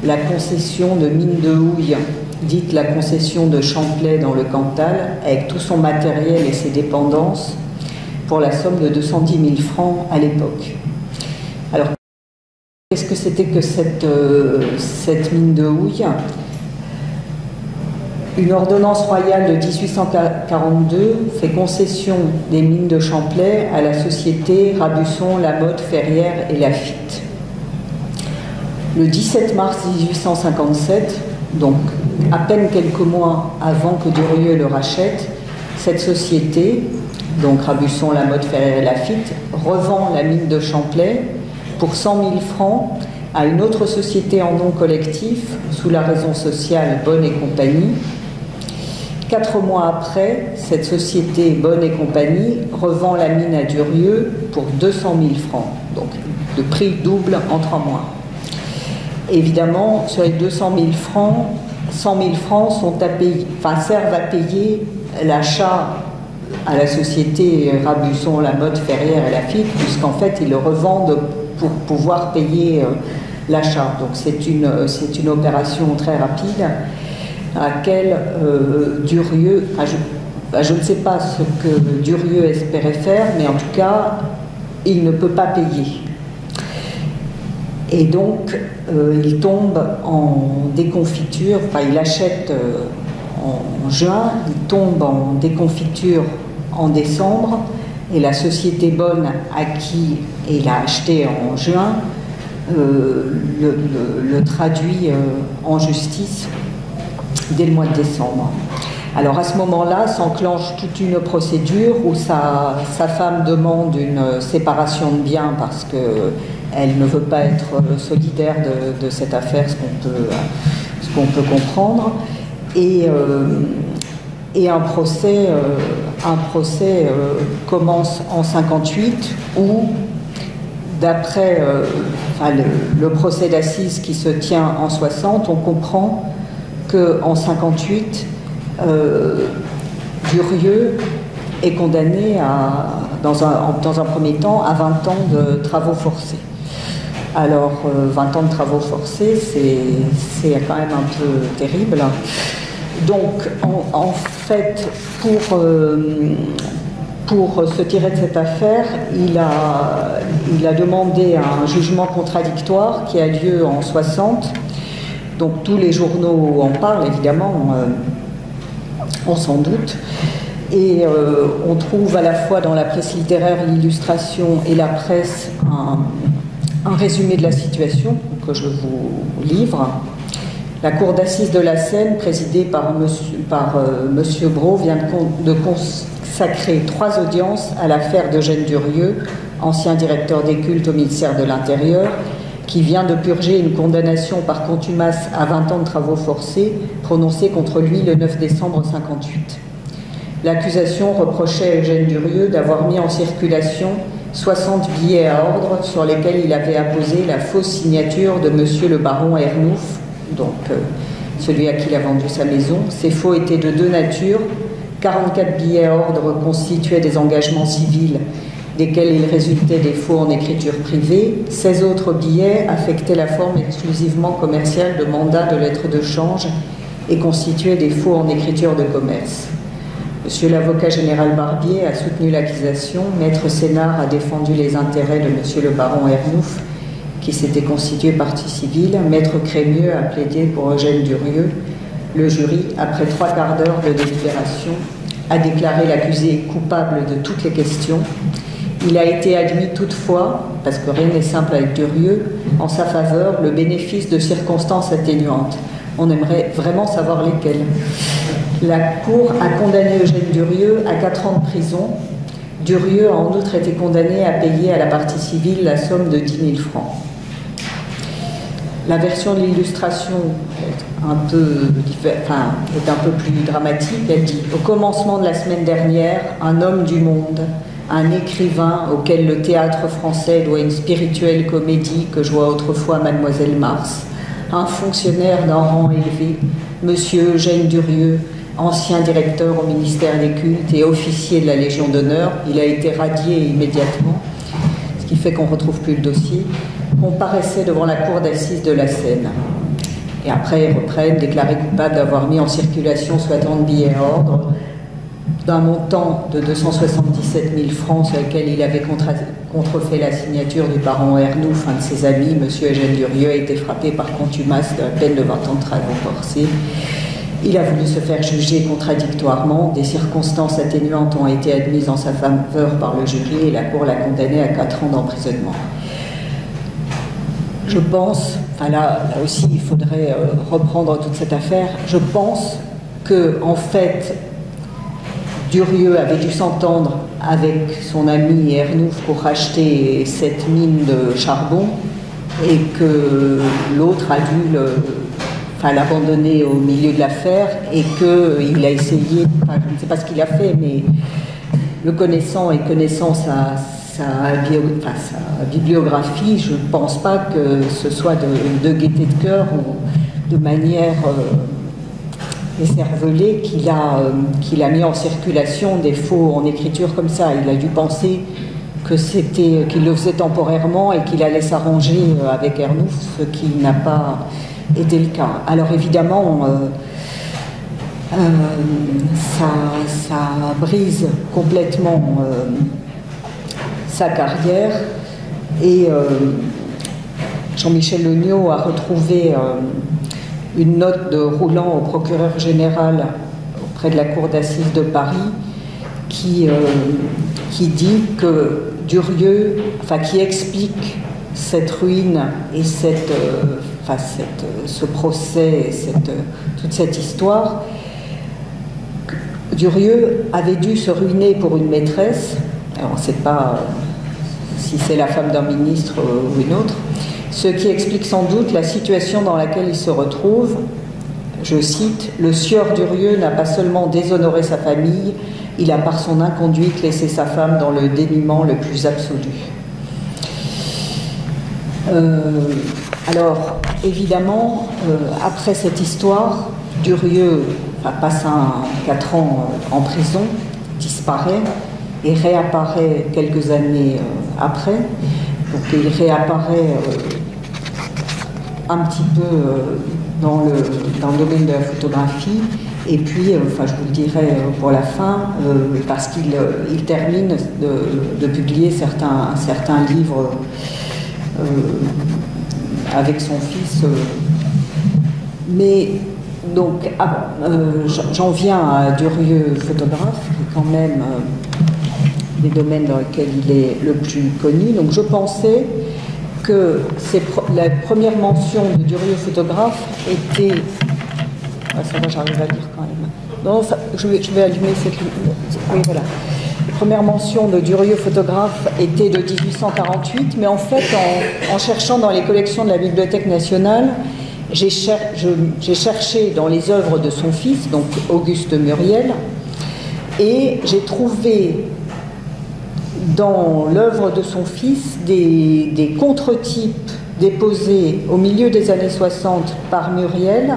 la concession de mine de houille, dite la concession de Champlay dans le Cantal, avec tout son matériel et ses dépendances, pour la somme de 210 000 francs à l'époque. Alors, qu'est-ce que c'était que cette mine de houille? Une ordonnance royale de 1842 fait concession des mines de Champlay à la société Rabusson, Lamotte, Ferrière et Lafitte. Le 17 mars 1857, donc à peine quelques mois avant que Durieux le rachète, cette société, donc Rabusson, Lamotte, Ferrière et Lafitte, revend la mine de Champlay pour 100 000 francs à une autre société en nom collectif, sous la raison sociale Bonne et compagnie. 4 mois après, cette société Bonne et compagnie revend la mine à Durieux pour 200 000 francs. Donc le prix double en 3 mois. Évidemment, sur les 200 000 francs, 100 000 francs servent à payer l'achat à la société Rabusson, Lamotte, Ferrière et Lafitte, puisqu'en fait, ils le revendent pour pouvoir payer l'achat. Donc c'est une opération très rapide à laquelle Durieux, je ne sais pas ce que Durieux espérait faire, mais en tout cas, il ne peut pas payer. Et donc, il tombe en déconfiture, il achète en juin, il tombe en déconfiture en décembre, Et la société Bonne, à qui il a acheté en juin, le traduit en justice dès le mois de décembre. Alors à ce moment-là s'enclenche toute une procédure où sa femme demande une séparation de biens parce qu'elle ne veut pas être solidaire de cette affaire, ce qu'on peut comprendre. Et un procès commence en 58 où, d'après le procès d'assises qui se tient en 60, on comprend qu'en 58, Durieux est condamné dans un premier temps à 20 ans de travaux forcés. Alors, 20 ans de travaux forcés, c'est quand même un peu terrible. Donc, en fait, pour se tirer de cette affaire, il a demandé un jugement contradictoire qui a lieu en 60. Donc, tous les journaux en parlent, évidemment, on s'en doute. Et on trouve à la fois dans la presse littéraire, l'Illustration et la presse un résumé de la situation que je vous livre. La cour d'assises de la Seine, présidée par Monsieur Brault, vient de consacrer 3 audiences à l'affaire d'Eugène Durieux, ancien directeur des cultes au ministère de l'Intérieur, qui vient de purger une condamnation par contumace à 20 ans de travaux forcés prononcée contre lui le 9 décembre 58. L'accusation reprochait à Eugène Durieux d'avoir mis en circulation 60 billets à ordre sur lesquels il avait apposé la fausse signature de Monsieur le baron Ernouf, donc celui à qui il a vendu sa maison. Ces faux étaient de 2 natures. 44 billets à ordre constituaient des engagements civils desquels il résultait des faux en écriture privée. 16 autres billets affectaient la forme exclusivement commerciale de mandats de lettres de change et constituaient des faux en écriture de commerce. Monsieur l'avocat général Barbier a soutenu l'accusation. Maître Sénard a défendu les intérêts de Monsieur le baron Ernouf, qui s'était constitué partie civile. Maître Crémieux a plaidé pour Eugène Durieux. Le jury, après 3 quarts d'heure de délibération, a déclaré l'accusé coupable de toutes les questions. Il a été admis toutefois, parce que rien n'est simple avec Durieux, en sa faveur le bénéfice de circonstances atténuantes. On aimerait vraiment savoir lesquelles. La Cour a condamné Eugène Durieux à 4 ans de prison. Durieux a en outre été condamné à payer à la partie civile la somme de 10 000 francs. La version de l'Illustration est un peu plus dramatique. Elle dit « Au commencement de la semaine dernière, un homme du monde, un écrivain auquel le théâtre français doit une spirituelle comédie que joua autrefois Mademoiselle Mars, un fonctionnaire d'un rang élevé, Monsieur Eugène Durieux, ancien directeur au ministère des cultes et officier de la Légion d'honneur, il a été radié immédiatement, ce qui fait qu'on ne retrouve plus le dossier, comparaissait devant la cour d'assises de la Seine. Et après, ils reprennent, déclaré coupable d'avoir mis en circulation 60 billets à ordre d'un montant de 277 000 francs sur lequel il avait contrefait la signature du baron Ernouf, un de ses amis. Monsieur Eugène Durieux a été frappé par contumace de la peine de 20 ans de travaux forcés. Il a voulu se faire juger contradictoirement. Des circonstances atténuantes ont été admises en sa faveur par le jury et la Cour l'a condamné à 4 ans d'emprisonnement. Je pense, là aussi il faudrait reprendre toute cette affaire, je pense que en fait Durieux avait dû s'entendre avec son ami Ernouf pour racheter cette mine de charbon et que l'autre a dû l'abandonner au milieu de l'affaire et qu'il a essayé, je ne sais pas ce qu'il a fait, mais le connaissant et connaissant sa bibliographie, je ne pense pas que ce soit de gaieté de cœur ou de manière écervelée qu'il a mis en circulation des faux en écriture comme ça. Il a dû penser qu'il le faisait temporairement et qu'il allait s'arranger avec Ernouf, ce qui n'a pas été le cas. Alors évidemment, ça brise complètement sa carrière et Jean-Michel Legnaud a retrouvé une note de Rouland au procureur général auprès de la cour d'assises de Paris qui qui dit que Durieux, enfin qui explique cette ruine et ce procès, toute cette histoire. Durieux avait dû se ruiner pour une maîtresse, alors on ne sait pas si c'est la femme d'un ministre ou une autre, ce qui explique sans doute la situation dans laquelle il se retrouve. Je cite, « Le sieur Durieux n'a pas seulement déshonoré sa famille, il a par son inconduite laissé sa femme dans le dénuement le plus absolu. » Alors, évidemment, après cette histoire, Durieux passe 4 ans en prison, disparaît et réapparaît quelques années après. Donc il réapparaît un petit peu dans le domaine de la photographie. Et puis, je vous le dirai pour la fin, parce qu'il termine de publier certains livres avec son fils. Mais donc, j'en viens à Durieux photographe, qui est quand même des domaines dans lesquels il est le plus connu. Donc je pensais que la première mention de Durieux photographe était... Ah, ça va, j'arrive à lire quand même. Non, je vais allumer cette lumière. Oui, voilà. La première mention de Durieux photographe était de 1848, mais en fait, en cherchant dans les collections de la Bibliothèque nationale, j'ai cherché dans les œuvres de son fils, donc Auguste Muriel, et j'ai trouvé dans l'œuvre de son fils des contre-types déposés au milieu des années 60 par Muriel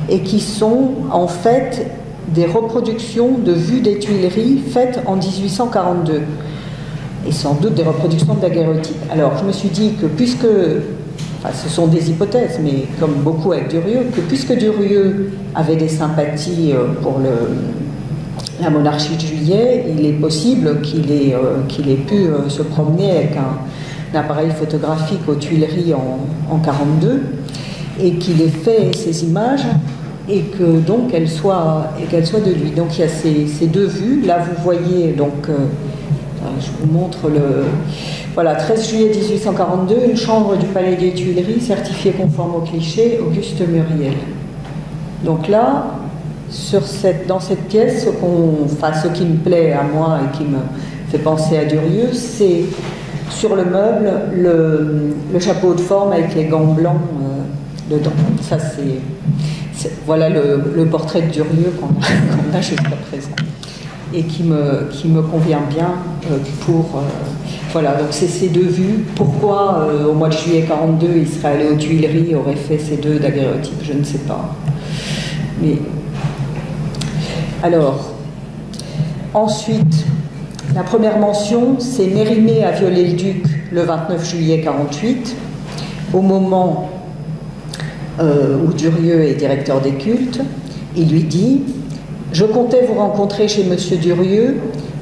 et qui sont en fait des reproductions de vues des Tuileries faites en 1842 et sans doute des reproductions de daguerréotypes. Alors je me suis dit que puisque, ce sont des hypothèses, mais comme beaucoup avec Durieux, que puisque Durieux avait des sympathies pour la monarchie de Juillet, il est possible qu'il ait pu se promener avec un appareil photographique aux Tuileries en 1942 et qu'il ait fait ces images et que donc qu'elles soient de lui. Donc il y a ces deux vues. Là vous voyez, donc je vous montre voilà, 13 juillet 1842, une chambre du Palais des Tuileries certifiée conforme au cliché, Auguste Muriel. Donc là, dans cette pièce, ce qui me plaît à moi et qui me fait penser à Durieux, c'est sur le meuble le chapeau de forme avec les gants blancs dedans. Ça, voilà le portrait de Durieux qu'on a jusqu'à présent et qui me convient bien voilà, donc c'est ces deux vues. Pourquoi au mois de juillet 42 il serait allé aux Tuileries, aurait fait ces deux daguerréotypes, je ne sais pas. Mais alors, ensuite, la première mention, c'est Mérimée a violé le duc le 29 juillet 48, au moment où Durieux est directeur des cultes. Il lui dit « Je comptais vous rencontrer chez Monsieur Durieux,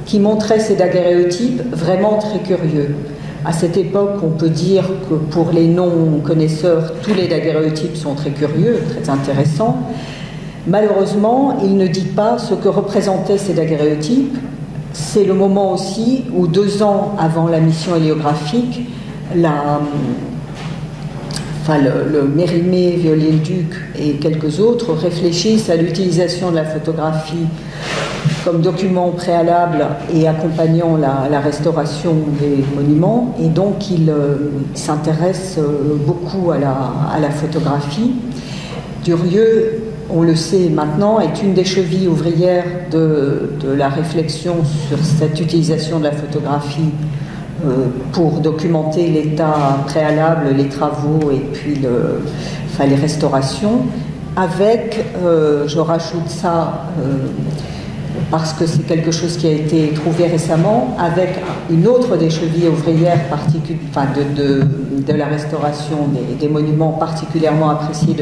qui montrait ses daguerréotypes vraiment très curieux. À cette époque, on peut dire que pour les non-connaisseurs, tous les daguerréotypes sont très curieux, très intéressants. Malheureusement, il ne dit pas ce que représentaient ces daguerréotypes. C'est le moment aussi où, 2 ans avant la mission héliographique, le Mérimée, Viollet-le-Duc et quelques autres réfléchissent à l'utilisation de la photographie comme document préalable et accompagnant la restauration des monuments. Et donc, ils s'intéressent beaucoup à la photographie. Durieux, on le sait maintenant, est une des chevilles ouvrières de la réflexion sur cette utilisation de la photographie pour documenter l'état préalable, les travaux et puis les restaurations, avec, je rajoute ça parce que c'est quelque chose qui a été trouvé récemment, avec une autre des chevilles ouvrières de la restauration des monuments particulièrement appréciés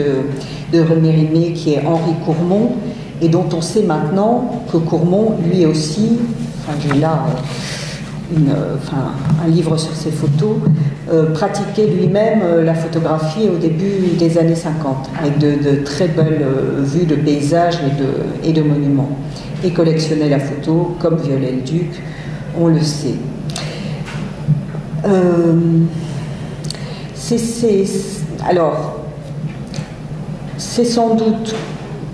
de Mérimée, qui est Henri Courmont, et dont on sait maintenant que Courmont, lui aussi, j'ai là un livre sur ses photos, pratiquait lui-même la photographie au début des années 50, avec de très belles vues de paysages et de monuments, et collectionnait la photo comme Viollet-le-Duc. on le sait. Alors, c'est sans doute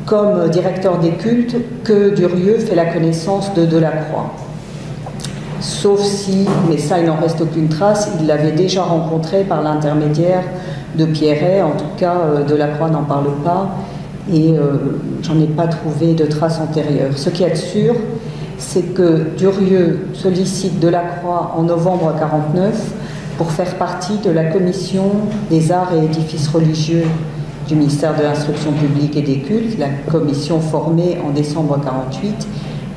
comme directeur des cultes que Durieux fait la connaissance de Delacroix. Sauf si, mais ça il n'en reste aucune trace, il l'avait déjà rencontré par l'intermédiaire de Pierret, en tout cas Delacroix n'en parle pas, et j'en ai pas trouvé de traces antérieures. Ce qui est sûr, c'est que Durieux sollicite Delacroix en novembre 1949 pour faire partie de la commission des arts et édifices religieux du ministère de l'Instruction publique et des cultes, la commission formée en décembre 1948.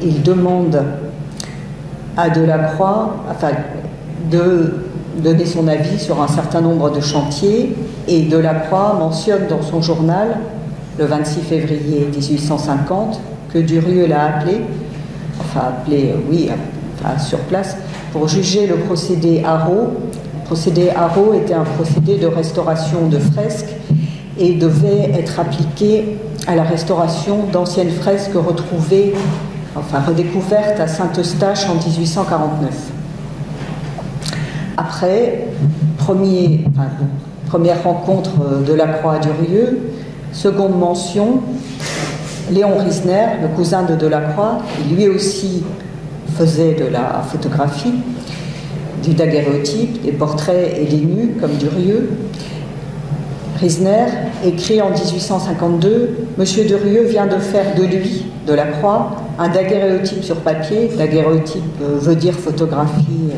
Il demande à Delacroix de donner son avis sur un certain nombre de chantiers, et Delacroix mentionne dans son journal, le 26 février 1850, que Durieux l'a appelé, sur place, pour juger le procédé Haro. Le procédé Haro était un procédé de restauration de fresques et devait être appliqué à la restauration d'anciennes fresques retrouvées, redécouvertes à Saint-Eustache en 1849. Après, première rencontre de Delacroix à Durieux, seconde mention, Léon Risner, le cousin de Delacroix, qui lui aussi faisait de la photographie, du daguerréotype, des portraits et des nus comme Durieux. Risner écrit en 1852 « Monsieur Durieux vient de faire de lui, Delacroix, un daguerréotype sur papier ». Daguerréotype veut dire photographie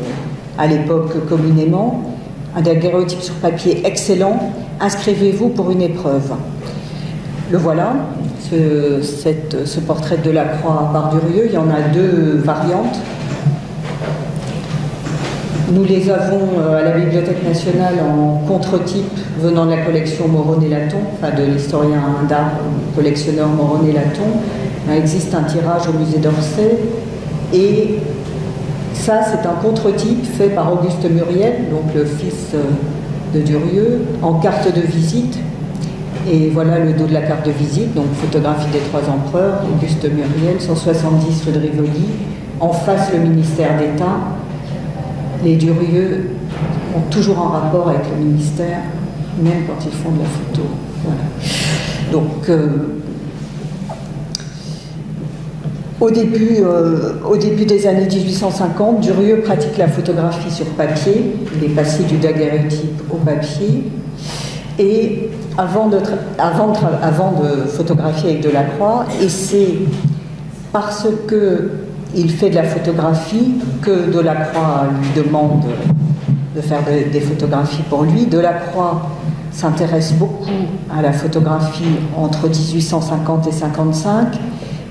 à l'époque communément. Un daguerréotype sur papier excellent, inscrivez-vous pour une épreuve. Le voilà, ce portrait de Delacroix par Durieux. Il y en a deux variantes. Nous les avons à la Bibliothèque nationale en contre-type venant de la collection Moron-et-Laton, de l'historien d'art, collectionneur Moron-et-Laton. Il existe un tirage au musée d'Orsay, et ça c'est un contre-type fait par Auguste Muriel, donc le fils de Durieux, en carte de visite. Et voilà le dos de la carte de visite, donc photographie des trois empereurs, Auguste Muriel, 170 rue de Rivoli, en face le ministère d'État. Les Durieux ont toujours un rapport avec le ministère, même quand ils font de la photo. Voilà. Donc, au début des années 1850, Durieux pratique la photographie sur papier. Il est passé du daguerréotype au papier. Et avant de photographier avec Delacroix, et c'est parce qu'il fait de la photographie que Delacroix lui demande de faire des photographies pour lui. Delacroix s'intéresse beaucoup à la photographie entre 1850 et 55,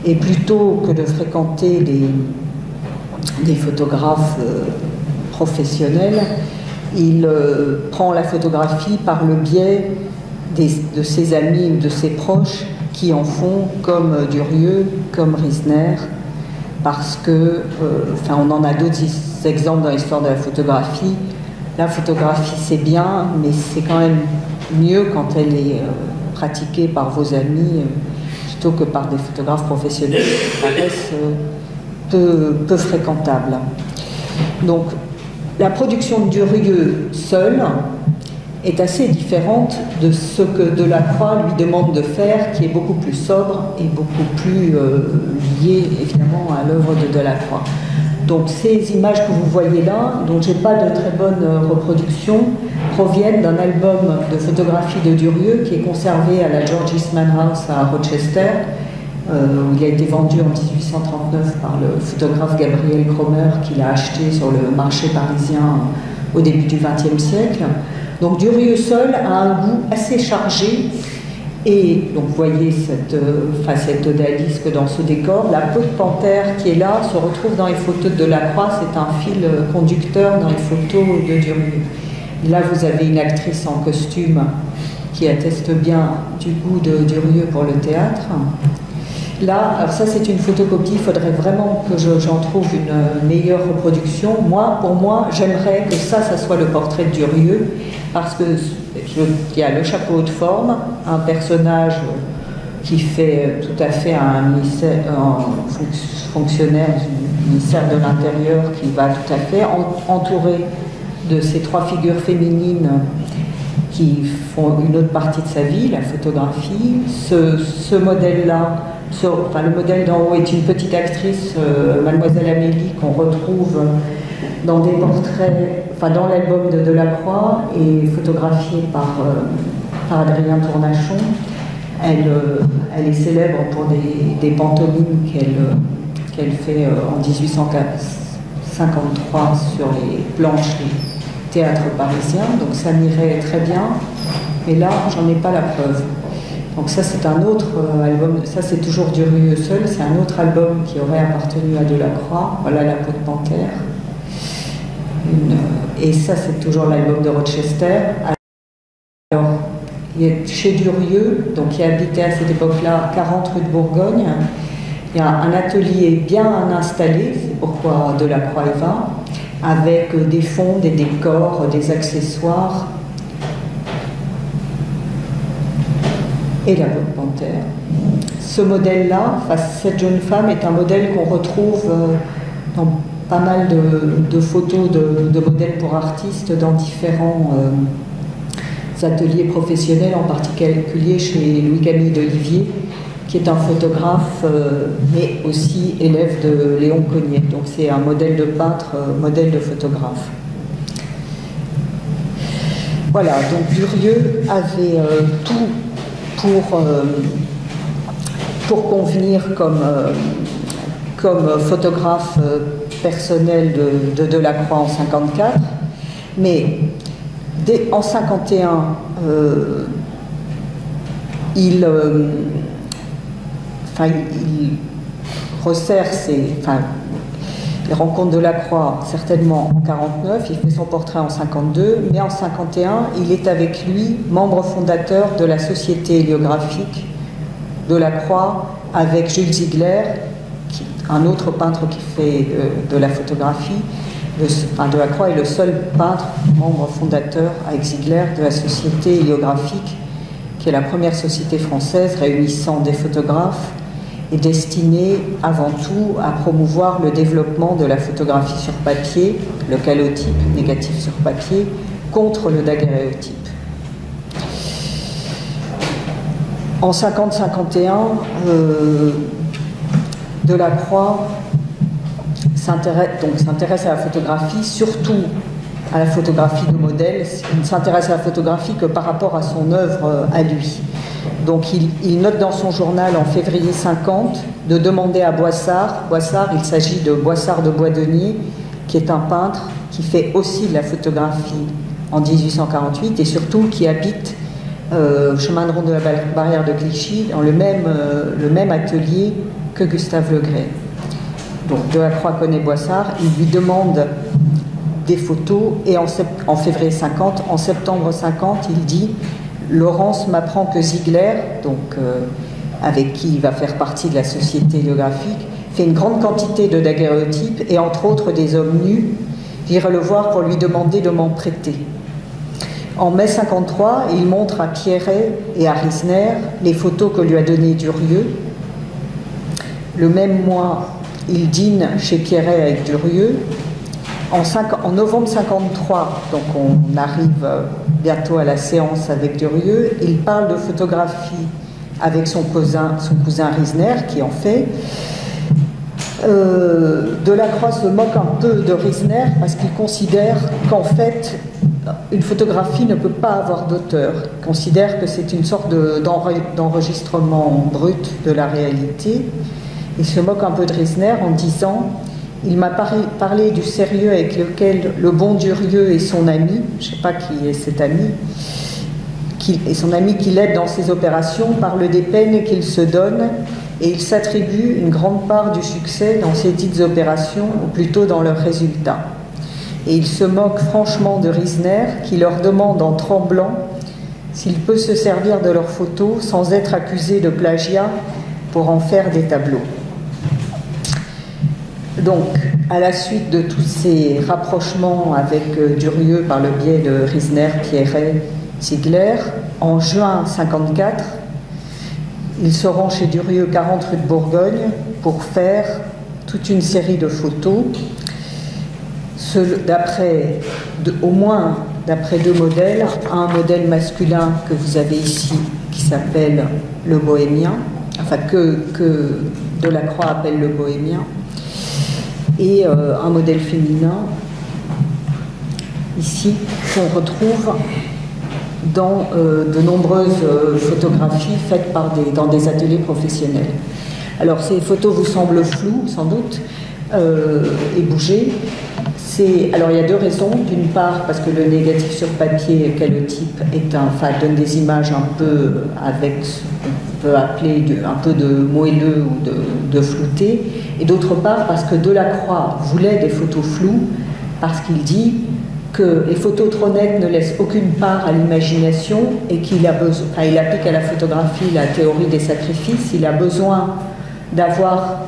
et plutôt que de fréquenter des photographes professionnels, il prend la photographie par le biais de ses amis ou de ses proches qui en font, comme Durieux, comme Risner, parce que, on en a d'autres exemples dans l'histoire de la photographie. La photographie, c'est bien, mais c'est quand même mieux quand elle est pratiquée par vos amis plutôt que par des photographes professionnels, ça reste peu fréquentable. Donc, la production de Durieux seul est assez différente de ce que Delacroix lui demande de faire, qui est beaucoup plus sobre et beaucoup plus lié évidemment à l'œuvre de Delacroix. Donc ces images que vous voyez là, dont je n'ai pas de très bonne reproduction, proviennent d'un album de photographie de Durieux qui est conservé à la George Eastman House à Rochester, où il a été vendu en 1839 par le photographe Gabriel Cromer, qui l'a acheté sur le marché parisien au début du XXe siècle. Donc Durieux seul a un goût assez chargé, et donc vous voyez cette odalisque dans ce décor. La peau de panthère qui est là se retrouve dans les photos de Delacroix, c'est un fil conducteur dans les photos de Durieux. Et là vous avez une actrice en costume qui atteste bien du goût de Durieux pour le théâtre. Là, alors ça c'est une photocopie, il faudrait vraiment que j'en trouve une meilleure reproduction. Pour moi, j'aimerais que ça soit le portrait de Durieux, parce que il y a le chapeau de forme, un personnage qui fait tout à fait un fonctionnaire du ministère de l'Intérieur qui va tout à fait entouré de ces trois figures féminines qui font une autre partie de sa vie, la photographie. Ce modèle-là, enfin, le modèle d'en haut est une petite actrice, Mademoiselle Amélie, qu'on retrouve dans des portraits, enfin dans l'album de Delacroix et photographiée par Adrien Tournachon. Elle est célèbre pour des pantomimes qu'elle fait en 1853 sur les planches des théâtres parisiens, donc ça m'irait très bien, mais là j'en ai pas la preuve. Donc ça c'est un autre album, ça c'est toujours Durieux seul, c'est un autre album qui aurait appartenu à Delacroix, voilà La peau de panthère. Et ça c'est toujours l'album de Rochester. Alors, chez Durieux, donc qui habitait à cette époque-là 40 rue de Bourgogne, il y a un atelier bien installé, c'est pourquoi Delacroix y va, avec des fonds, des décors, des accessoires. Et la peau de panthère. Ce modèle-là, cette jeune femme, est un modèle qu'on retrouve dans pas mal de photos de modèles pour artistes dans différents ateliers professionnels, en particulier chez Louis-Camille d'Olivier, qui est un photographe, mais aussi élève de Léon Cognet. Donc c'est un modèle de peintre, modèle de photographe. Voilà, donc Durieux avait tout pour convenir comme photographe personnel de Delacroix en 1954, mais en 1951, il resserre les rencontres de Delacroix certainement en 1949, il fait son portrait en 1952, mais en 1951, il est avec lui membre fondateur de la Société héliographique Delacroix avec Jules Ziegler, un autre peintre qui fait de la photographie. Delacroix est le seul peintre, membre fondateur avec Ziegler de la Société héliographique, qui est la première société française réunissant des photographes et destinée avant tout à promouvoir le développement de la photographie sur papier, le calotype négatif sur papier, contre le daguerréotype. En 50-51, Delacroix s'intéresse à la photographie, surtout à la photographie de modèle. Il ne s'intéresse à la photographie que par rapport à son œuvre à lui. Donc il note dans son journal en février 50 de demander à Boissard, il s'agit de Boissard de Boisdenier, qui est un peintre qui fait aussi de la photographie en 1848 et surtout qui habite chemin de ronde de la barrière de Clichy, dans le même atelier que Gustave Le Gray. Donc Delacroix connaît Boissard, il lui demande des photos et en février 50, en septembre 50, il dit « Laurence m'apprend que Ziegler, donc avec qui il va faire partie de la société héliographique, fait une grande quantité de daguerréotypes et entre autres des hommes nus. J'irai le voir pour lui demander de m'en prêter. » En mai 53, il montre à Pierret et à Risner les photos que lui a données Durieux. Le même mois, il dîne chez Pierret avec Durieux. En novembre 53, donc on arrive bientôt à la séance avec Durieux, il parle de photographie avec son cousin Risner, qui en fait. Delacroix se moque un peu de Risner parce qu'il considère qu'en fait, une photographie ne peut pas avoir d'auteur. Il considère que c'est une sorte d'enregistrement brut de la réalité. Il se moque un peu de Risner en disant « Il m'a parlé du sérieux avec lequel le bon Durieux et son ami, je ne sais pas qui est cet ami, et son ami qui l'aide dans ses opérations, parle des peines qu'il se donne et il s'attribue une grande part du succès dans ces dites opérations, ou plutôt dans leurs résultats. Et il se moque franchement de Risner qui leur demande en tremblant s'il peut se servir de leurs photos sans être accusé de plagiat pour en faire des tableaux. » Donc, à la suite de tous ces rapprochements avec Durieux par le biais de Risner, Pierret, Ziegler, en juin 1954, il se rend chez Durieux, 40 rue de Bourgogne, pour faire toute une série de photos, au moins d'après 2 modèles. Un modèle masculin que vous avez ici, qui s'appelle le Bohémien, enfin que Delacroix appelle le Bohémien, et un modèle féminin, ici, qu'on retrouve dans de nombreuses photographies faites dans des ateliers professionnels. Alors ces photos vous semblent floues, sans doute, et bougées. Alors il y a 2 raisons. D'une part, parce que le négatif sur papier calotype donne des images un peu avec ce qu'on peut appeler un peu de moelleux ou de flouté. Et d'autre part, parce que Delacroix voulait des photos floues, parce qu'il dit que les photos trop nettes ne laissent aucune part à l'imagination et qu'il applique à la photographie la théorie des sacrifices. Il a besoin d'avoir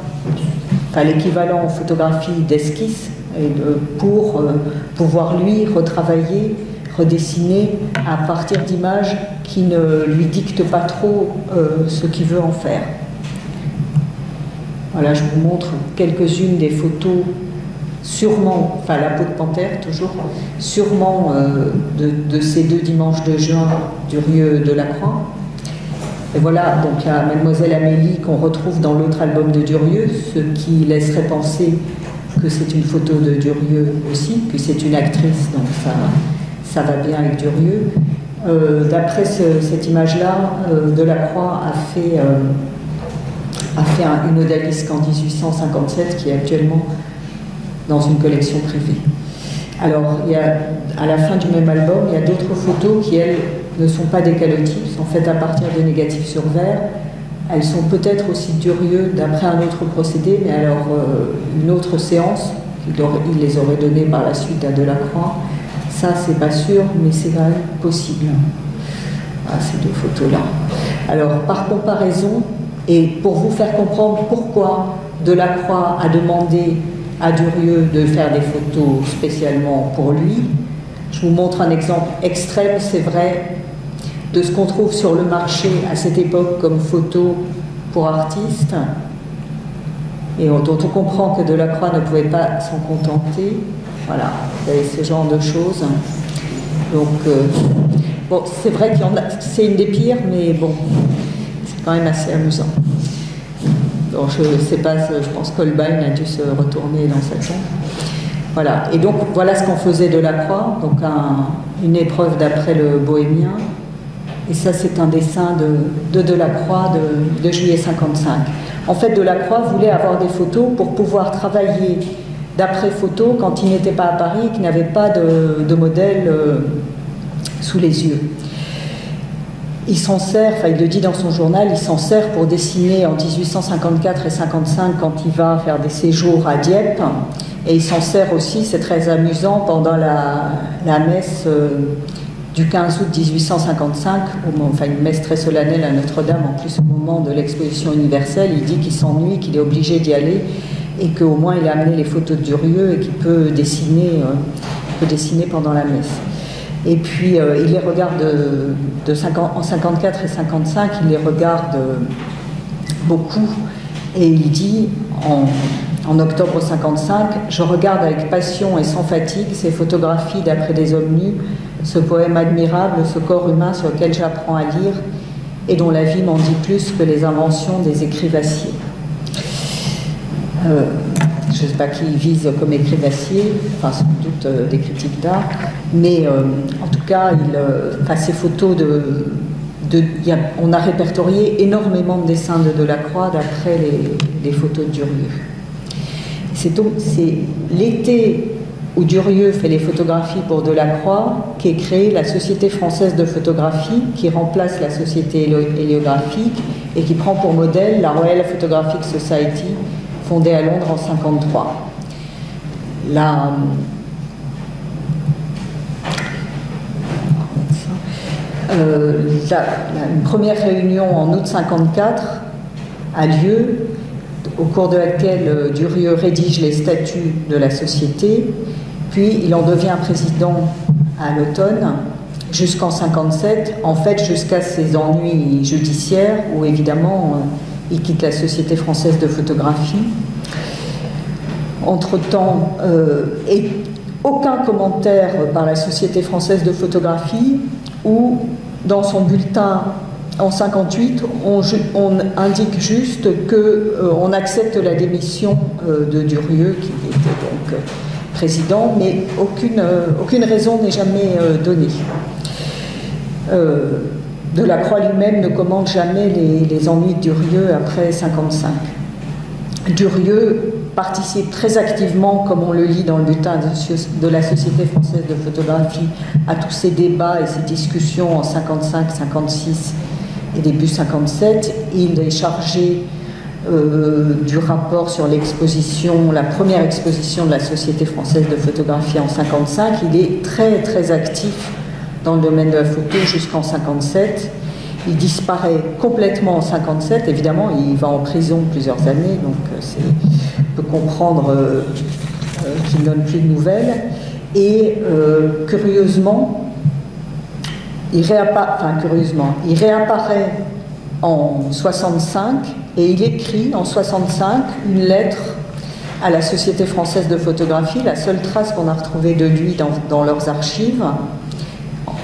l'équivalent en photographie d'esquisse pour pouvoir lui retravailler, redessiner à partir d'images qui ne lui dictent pas trop ce qu'il veut en faire. Voilà, je vous montre quelques-unes des photos, sûrement, la peau de panthère toujours, sûrement de ces 2 dimanches de juin, Durieux-Delacroix. Et voilà, donc la Mademoiselle Amélie qu'on retrouve dans l'autre album de Durieux, ce qui laisserait penser que c'est une photo de Durieux aussi, que c'est une actrice, donc ça va bien avec Durieux. D'après cette image-là, Delacroix a fait une odalisque en 1857 qui est actuellement dans une collection privée. Alors, à la fin du même album, il y a d'autres photos qui, elles, ne sont pas des calotypes, sont faites à partir de négatifs sur verre. Elles sont peut-être aussi Durieux d'après un autre procédé, mais alors une autre séance, il les aurait données par la suite à Delacroix. Ça, c'est pas sûr, mais c'est quand même possible. Ces 2 photos-là. Alors, par comparaison, et pour vous faire comprendre pourquoi Delacroix a demandé à Durieux de faire des photos spécialement pour lui, je vous montre un exemple extrême, c'est vrai, de ce qu'on trouve sur le marché à cette époque comme photo pour artistes, et dont on comprend que Delacroix ne pouvait pas s'en contenter. Voilà, vous avez ce genre de choses. Donc, bon, c'est vrai qu'il y en a, c'est une des pires, mais bon, c'est quand même assez amusant. Donc, je ne sais pas, je pense qu'Holbein a dû se retourner dans sa tombe. Voilà, et donc voilà ce qu'on faisait Delacroix, donc une épreuve d'après le Bohémien. Et ça, c'est un dessin de Delacroix de juillet 55. En fait, Delacroix voulait avoir des photos pour pouvoir travailler d'après photo quand il n'était pas à Paris et qu'il n'avait pas de modèle sous les yeux. Il s'en sert, il le dit dans son journal, il s'en sert pour dessiner en 1854 et 55 quand il va faire des séjours à Dieppe. Et il s'en sert aussi, c'est très amusant, pendant la messe du 15 août 1855, une messe très solennelle à Notre-Dame, en plus au moment de l'exposition universelle. Il dit qu'il s'ennuie, qu'il est obligé d'y aller et qu'au moins il a amené les photos de Durieux et qu'il peut dessiner pendant la messe. Et puis il les regarde en 54 et 55, il les regarde beaucoup et il dit en octobre 55, « Je regarde avec passion et sans fatigue ces photographies d'après des hommes nus, ce poème admirable, ce corps humain sur lequel j'apprends à lire et dont la vie m'en dit plus que les inventions des écrivassiers. » Je ne sais pas qui vise comme écrivassier, sans doute des critiques d'art, mais en tout cas, ces photos on a répertorié énormément de dessins de Delacroix d'après les photos de Durieux. C'est l'été où Durieux fait les photographies pour Delacroix qu'est créée la Société française de photographie, qui remplace la Société héliographique et qui prend pour modèle la Royal Photographic Society, fondée à Londres en 1953. Une première réunion en août 1954 a lieu, au cours de laquelle Durieux rédige les statuts de la société, puis il en devient président à l'automne, jusqu'en 57, en fait jusqu'à ses ennuis judiciaires où évidemment il quitte la Société française de photographie. Entre-temps, et aucun commentaire par la Société française de photographie où dans son bulletin en 58, on indique juste qu'on accepte la démission de Durieux, qui était donc président, mais aucune raison n'est jamais donnée. Delacroix lui-même ne commente jamais les ennuis de Durieux après 55. Durieux participe très activement, comme on le lit dans le bulletin de la Société française de photographie, à tous ces débats et ces discussions en 55, 56 et début 57. Il est chargé du rapport sur l'exposition, la première exposition de la Société française de photographie en 55. Il est très très actif dans le domaine de la photo jusqu'en 57. Il disparaît complètement en 57. Évidemment, il va en prison plusieurs années, donc on peut comprendre qu'il ne donne plus de nouvelles. Et curieusement, il réapparaît en 65 et il écrit en 65 une lettre à la Société française de photographie, la seule trace qu'on a retrouvée de lui dans leurs archives.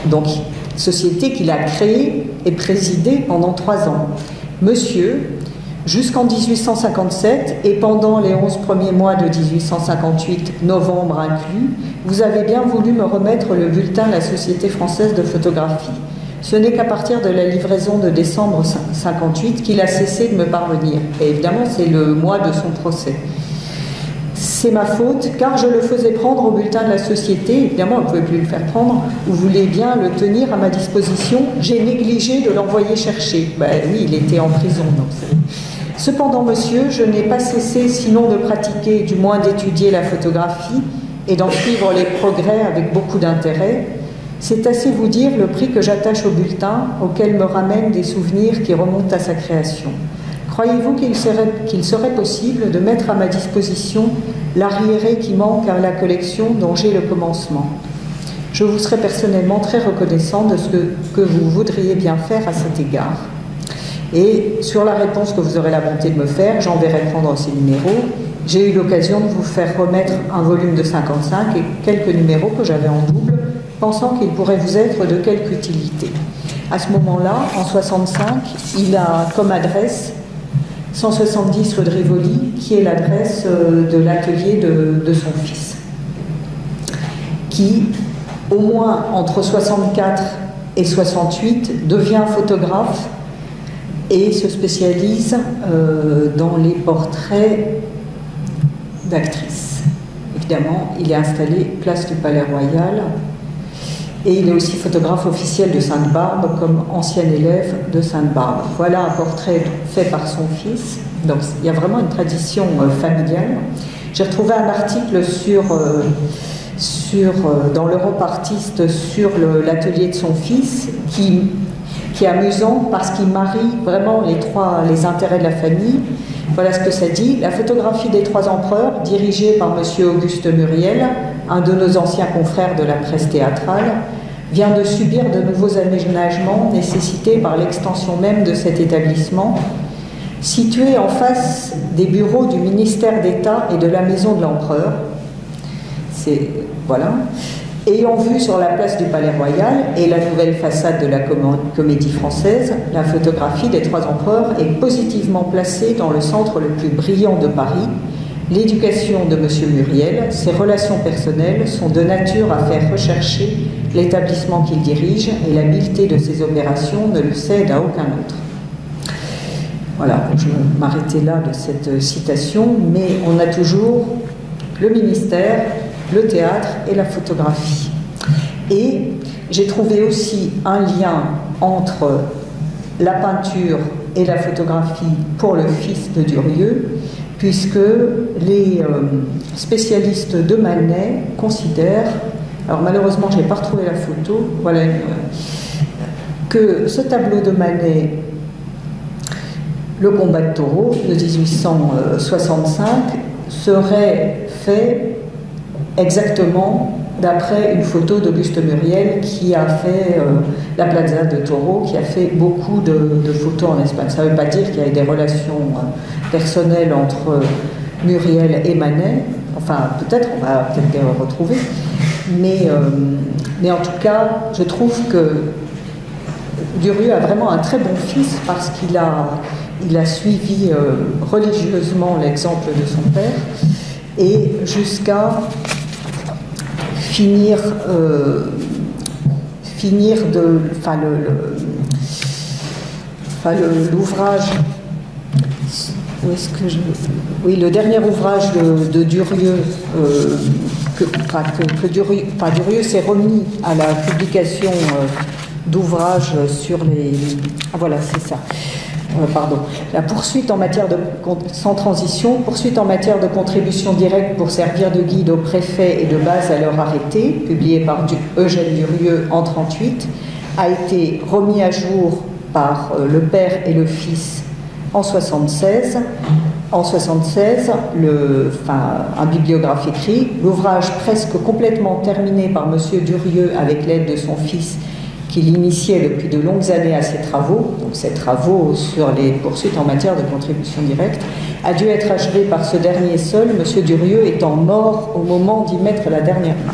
Donc, société qu'il a créée et présidée pendant 3 ans. Monsieur, jusqu'en 1857 et pendant les 11 premiers mois de 1858, novembre inclus, vous avez bien voulu me remettre le bulletin de la Société française de photographie. Ce n'est qu'à partir de la livraison de décembre 58 qu'il a cessé de me parvenir. Et évidemment, c'est le mois de son procès. C'est ma faute, car je le faisais prendre au bulletin de la Société. Évidemment, on ne pouvait plus le faire prendre. Vous voulez bien le tenir à ma disposition. J'ai négligé de l'envoyer chercher. Ben oui, il était en prison. Donc cependant, monsieur, je n'ai pas cessé, sinon de pratiquer, du moins d'étudier la photographie et d'en suivre les progrès avec beaucoup d'intérêt. C'est assez vous dire le prix que j'attache au bulletin, auquel me ramènent des souvenirs qui remontent à sa création. Croyez-vous qu'il serait possible de mettre à ma disposition l'arriéré qui manque à la collection dont j'ai le commencement? Je vous serais personnellement très reconnaissant de ce que vous voudriez bien faire à cet égard. Et sur la réponse que vous aurez la bonté de me faire, j'enverrai prendre ces numéros. J'ai eu l'occasion de vous faire remettre un volume de 55 et quelques numéros que j'avais en double, pensant qu'ils pourraient vous être de quelque utilité. À ce moment-là, en 65, il a comme adresse 170 rue de Rivoli, qui est l'adresse de l'atelier de son fils, qui, au moins entre 64 et 68, devient photographe et se spécialise dans les portraits d'actrices. Évidemment, il est installé place du Palais Royal et il est aussi photographe officiel de Sainte-Barbe comme ancien élève de Sainte-Barbe. Voilà un portrait fait par son fils. Donc il y a vraiment une tradition familiale. J'ai retrouvé un article dans l'Europe Artiste sur l'atelier de son fils qui est amusant parce qu'il marie vraiment les intérêts de la famille. Voilà ce que ça dit. La photographie des 3 empereurs, dirigée par M. Auguste Muriel, un de nos anciens confrères de la presse théâtrale, vient de subir de nouveaux aménagements nécessités par l'extension même de cet établissement, situé en face des bureaux du ministère d'État et de la Maison de l'Empereur. Voilà. Ayant vu sur la place du Palais Royal et la nouvelle façade de la Comédie Française, la photographie des 3 empereurs est positivement placée dans le centre le plus brillant de Paris. L'éducation de M. Muriel, ses relations personnelles sont de nature à faire rechercher l'établissement qu'il dirige et l'habileté de ses opérations ne le cède à aucun autre. Voilà, je vais m'arrêter là de cette citation, mais on a toujours le ministère, le théâtre et la photographie. Et j'ai trouvé aussi un lien entre la peinture et la photographie pour le fils de Durieux, puisque les spécialistes de Manet considèrent, alors malheureusement je n'ai pas retrouvé la photo, voilà, que ce tableau de Manet, le combat de taureau de 1865, serait fait exactement d'après une photo d'Auguste Muriel qui a fait la Plaza de Toro, qui a fait beaucoup de photos en Espagne. Ça ne veut pas dire qu'il y a eu des relations personnelles entre Muriel et Manet. Enfin, peut-être, on va peut-être les retrouver. Mais en tout cas, je trouve que Durieux a vraiment un très bon fils parce qu'il a suivi religieusement l'exemple de son père et jusqu'à finir l'ouvrage. Où est-ce que je... Oui, le dernier ouvrage de Durieux, Durieux s'est remis à la publication d'ouvrages sur les... Ah voilà, c'est ça. Pardon. La poursuite en matière de... Sans transition, poursuite en matière de contribution directe pour servir de guide aux préfets et de base à leur arrêté, publié par Eugène Durieux en 1938, a été remis à jour par le père et le fils en 1976. En 1976, un bibliographe écrit « L'ouvrage presque complètement terminé par M. Durieux avec l'aide de son fils qui l'initiait depuis de longues années à ses travaux, donc ses travaux sur les poursuites en matière de contribution directe, a dû être achevé par ce dernier seul, M. Durieux étant mort au moment d'y mettre la dernière main. »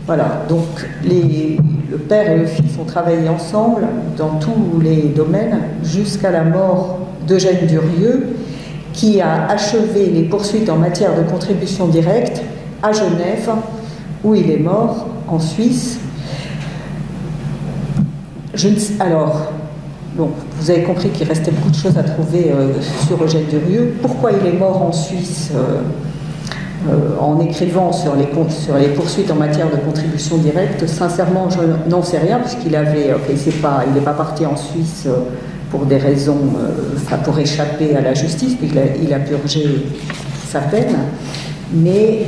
Voilà, donc le père et le fils ont travaillé ensemble dans tous les domaines jusqu'à la mort d'Eugène Durieux, qui a achevé les poursuites en matière de contribution directe à Genève, où il est mort, en Suisse. Alors, bon, vous avez compris qu'il restait beaucoup de choses à trouver sur Eugène Durieux. Pourquoi il est mort en Suisse en écrivant sur les poursuites en matière de contribution directe? Sincèrement, je n'en sais rien, puisqu'il n'est pas parti en Suisse pour des raisons, pour échapper à la justice, puisqu'il a purgé sa peine. Mais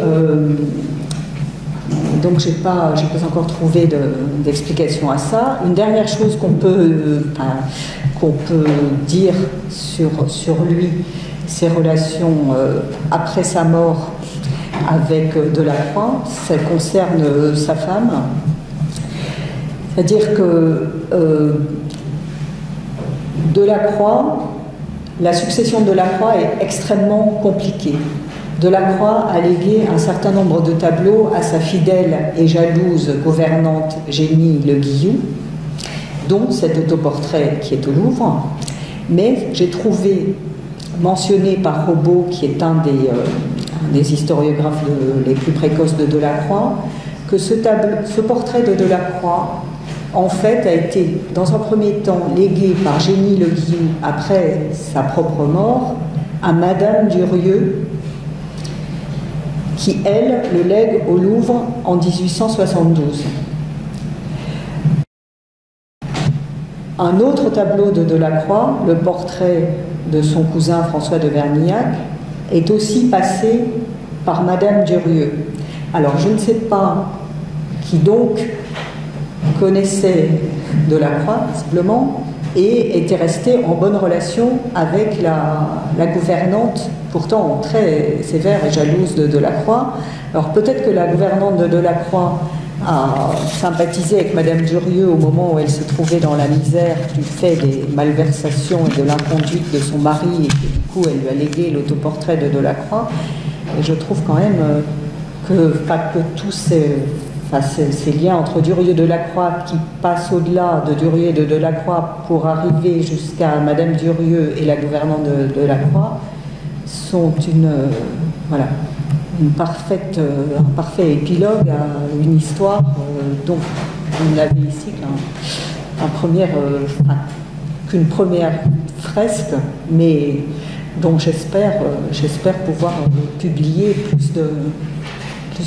donc j'ai pas encore trouvé d'explication à ça. Une dernière chose qu'on peut dire sur lui, ses relations après sa mort avec Delacroix, ça concerne sa femme. C'est-à-dire que Delacroix, la succession de Delacroix est extrêmement compliquée. Delacroix a légué un certain nombre de tableaux à sa fidèle et jalouse gouvernante Génie Le Guillou, dont cet autoportrait qui est au Louvre. Mais j'ai trouvé, mentionné par Robot, qui est un des historiographes les plus précoces de Delacroix, que ce portrait de Delacroix, en fait, a été, dans un premier temps, légué par Génie Le Guillou, après sa propre mort, à Madame Durieux, qui, elle, le lègue au Louvre en 1872. Un autre tableau de Delacroix, le portrait de son cousin François de Vernillac, est aussi passé par Madame Durieux. Alors, je ne sais pas qui donc connaissait Delacroix, visiblement, et était resté en bonne relation avec la gouvernante, pourtant très sévère et jalouse de Delacroix. Alors peut-être que la gouvernante de Delacroix a sympathisé avec Madame Durieux au moment où elle se trouvait dans la misère du fait des malversations et de l'inconduite de son mari, et que du coup elle lui a légué l'autoportrait de Delacroix. Et je trouve quand même que tous ces liens entre Durieux et Delacroix qui passent au-delà de Durieux et de Delacroix pour arriver jusqu'à Madame Durieux et la gouvernante de Delacroix sont un parfait épilogue à une histoire dont on n'avait ici qu'une première fresque, mais dont j'espère pouvoir publier plus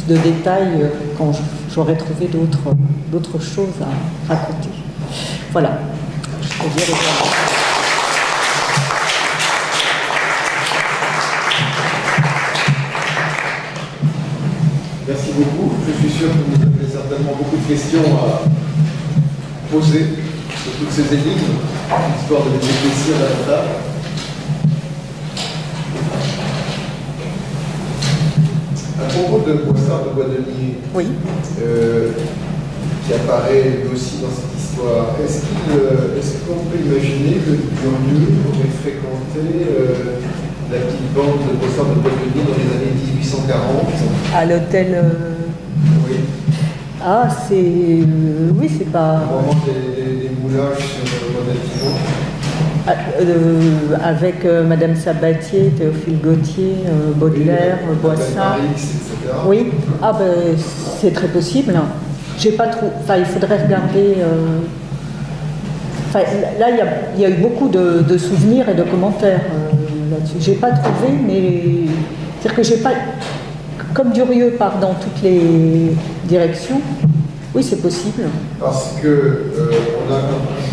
de détails quand j'aurai trouvé d'autres choses à raconter. Voilà. Je peux dire Merci beaucoup. Je suis sûr que vous avez certainement beaucoup de questions à poser sur toutes ces énigmes, histoire de les éclaircir davantage. propos de Boissard de Boisdenier, Oui. Qui apparaît lui aussi dans cette histoire, est-ce qu'on peut imaginer que Durieux aurait fréquenté la petite bande de Boissard de Boisdenier dans les années 1840? À l'hôtel. Oui. Ah, c'est. Oui, c'est pas. Au moment des moulages sur le modèle Avec Madame Sabatier, Théophile Gautier, Baudelaire, Boissard. Etc. Oui, ah ben c'est très possible. J'ai pas trop. Enfin, il faudrait regarder. Enfin, là, il y a eu beaucoup de souvenirs et de commentaires là-dessus. J'ai pas trouvé, mais c'est-à-dire que j'ai pas. Comme Durieux part dans toutes les directions, oui, c'est possible. Parce que on a un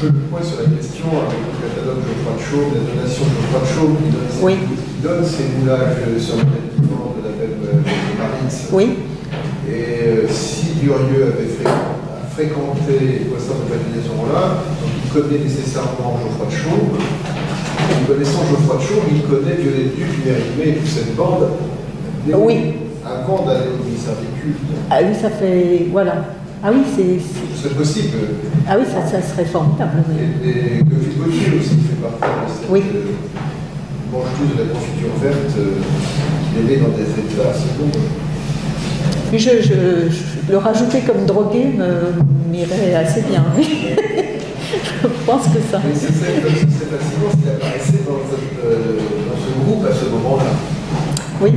peu le point sur la question avec le catalogue Geoffroy de Chaume, la donation de Geoffroy de Chaume qui donne ses moulages sur le bâtiment de la belle Maritz. Oui. Et si Durieux avait fréquenté Boissard de Boisdenier à ce moment-là, il connaît nécessairement Geoffroy de Chaume. En connaissant Geoffroy de Chaume, il connaît Viollet-le-Duc, Mérimée et toute cette bande. Oui. Avant d'aller au ministère des Cultes. Ah oui, ça fait. Voilà. Ah oui, c'est possible. Ah oui, ça serait formidable. Oui. Et Théophile Gautier aussi fait partie de cette mange tous de la confiture verte qui est né dans des états secondes. Le rajouter comme drogué m'irait assez bien. Je pense que ça. Mais c'est fascinant ce qui apparaissait dans ce groupe à ce moment-là. Oui.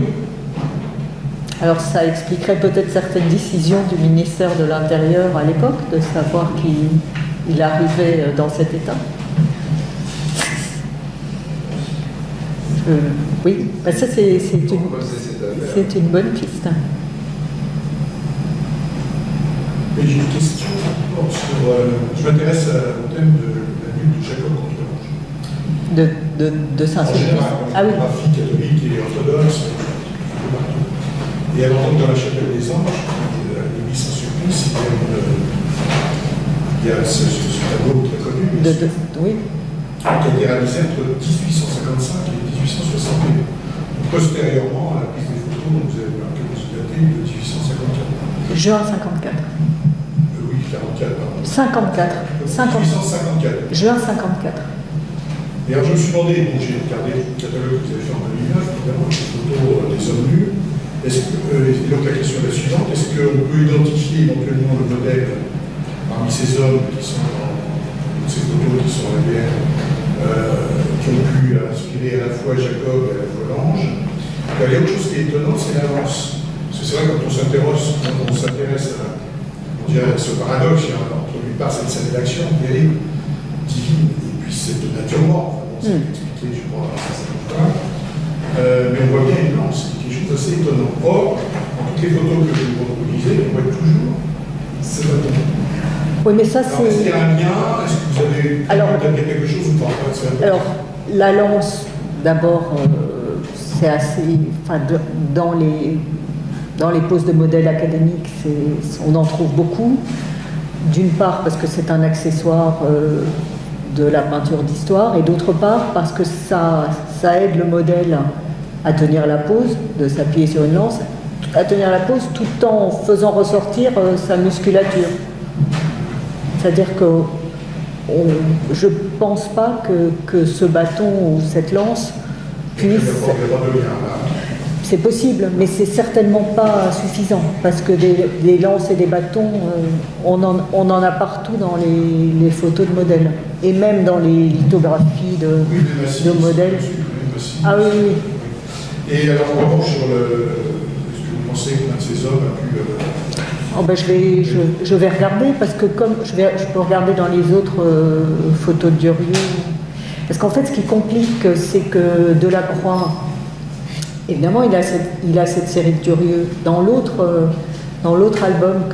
Alors ça expliquerait peut-être certaines décisions du ministère de l'Intérieur à l'époque, de savoir qu'il arrivait dans cet état. Oui, ben ça c'est une bonne piste. Mais j'ai une question sur. Je m'intéresse au thème de la lutte de Jacob contre l'Ange. De Saint-Sulpice. Ah oui. Catholique et orthodoxe. Et à l'entendre dans la chapelle des Anges, l'église Saint-Sulpice, il y a ce tableau très connu oui. qui a été réalisé entre 1855 et 1861. Postérieurement à la prise des photos dont vous avez marqué que vous datez de 1854. Juin 54. Oui, 44, pardon. 54. 1854. Juin 54. Et alors je me suis demandé, donc j'ai regardé le catalogue que vous avez fait en 2009, évidemment, les photos des hommes nus. Donc la question est la suivante, est-ce qu'on peut identifier éventuellement le modèle parmi ces hommes qui sont dans ces photos qui sont ADN, qui ont pu inspirer à la fois Jacob et à la fois l'ange? Il y a autre chose qui est étonnante, c'est l'avance. Parce que c'est vrai, quand on s'intéresse à ce paradoxe, entre d'une part cette scène d'action qui est divine, et puis cette nature morte. Bon, c'est expliqué, je crois, à certains points. Mais on voit bien une lance, c'est quelque chose d'assez étonnant. Or, dans toutes les photos que vous reproduisez, on voit toujours ce bâton. Oui, mais ça c'est. Est-ce qu'il y a un lien? Est-ce que vous avez quelque chose ou pas? Alors, la lance, d'abord, c'est assez. Enfin, dans les poses de modèles académiques, on en trouve beaucoup. D'une part, parce que c'est un accessoire de la peinture d'histoire, et d'autre part, parce que ça aide le modèle à tenir la pose, de s'appuyer sur une lance, à tenir la pose tout en faisant ressortir sa musculature. C'est-à-dire que je ne pense pas que ce bâton ou cette lance puisse... C'est possible, mais c'est certainement pas suffisant, parce que des lances et des bâtons, on en a partout dans les photos de modèles, et même dans les lithographies de modèles. Ah oui, oui. Et alors, en revanche, est-ce que vous pensez que l'un de ces hommes a pu... Oh ben je vais regarder, parce que comme je peux regarder dans les autres photos de Durieux, parce qu'en fait, ce qui complique, c'est que Delacroix, évidemment, il a cette série de Durieux. Dans l'autre album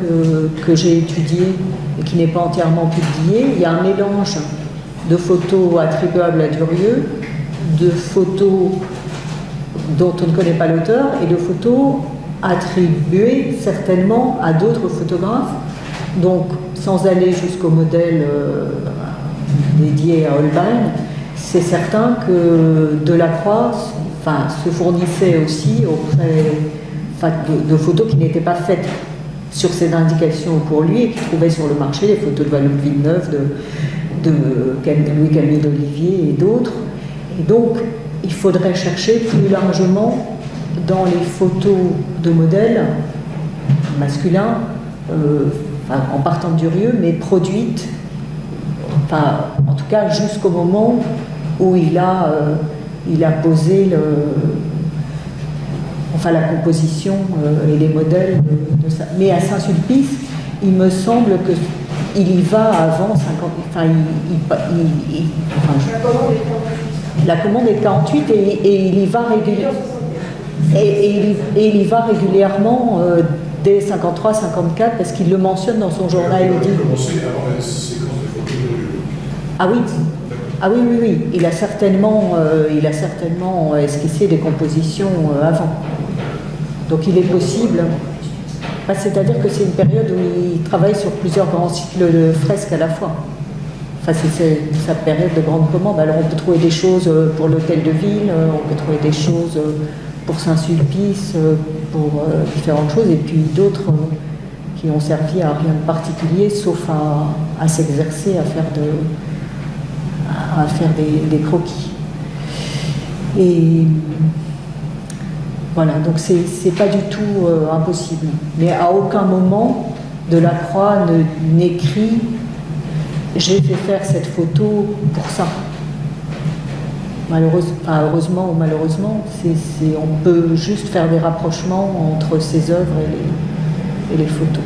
que j'ai étudié et qui n'est pas entièrement publié, il y a un mélange de photos attribuables à Durieux, de photos dont on ne connaît pas l'auteur et de photos attribuées certainement à d'autres photographes. Donc, sans aller jusqu'au modèle dédié à Holbein, c'est certain que Delacroix se fournissait aussi auprès, enfin, de photos qui n'étaient pas faites sur ces indications pour lui et qui trouvaient sur le marché les photos de Valois Villeneuve, de Louis-Camille d'Olivier et d'autres. Et donc, il faudrait chercher plus largement dans les photos de modèles masculins, en partant de Durieux, mais produites, en tout cas jusqu'au moment où il a posé la composition et les modèles de ça. Mais à Saint-Sulpice, il me semble qu'il y va avant 50. La commande est 48 et il y va régulièrement. Et il y va régulièrement dès 53-54 parce qu'il le mentionne dans son journal. Il a commencé avant la séquence de photos de Durieux. Ah oui. Ah oui, oui, oui. Il a certainement esquissé des compositions avant. Donc il est possible. C'est-à-dire que c'est une période où il travaille sur plusieurs grands cycles de fresques à la fois. Enfin, c'est sa période de grande commande. Alors on peut trouver des choses pour l'hôtel de ville, on peut trouver des choses pour Saint-Sulpice, pour différentes choses, et puis d'autres qui ont servi à rien de particulier, sauf à s'exercer, à faire des croquis. Et voilà, donc c'est pas du tout impossible. Mais à aucun moment Delacroix n'écrit « j'ai fait faire cette photo pour ça ». Heureusement ou malheureusement, on peut juste faire des rapprochements entre ses œuvres et les photos.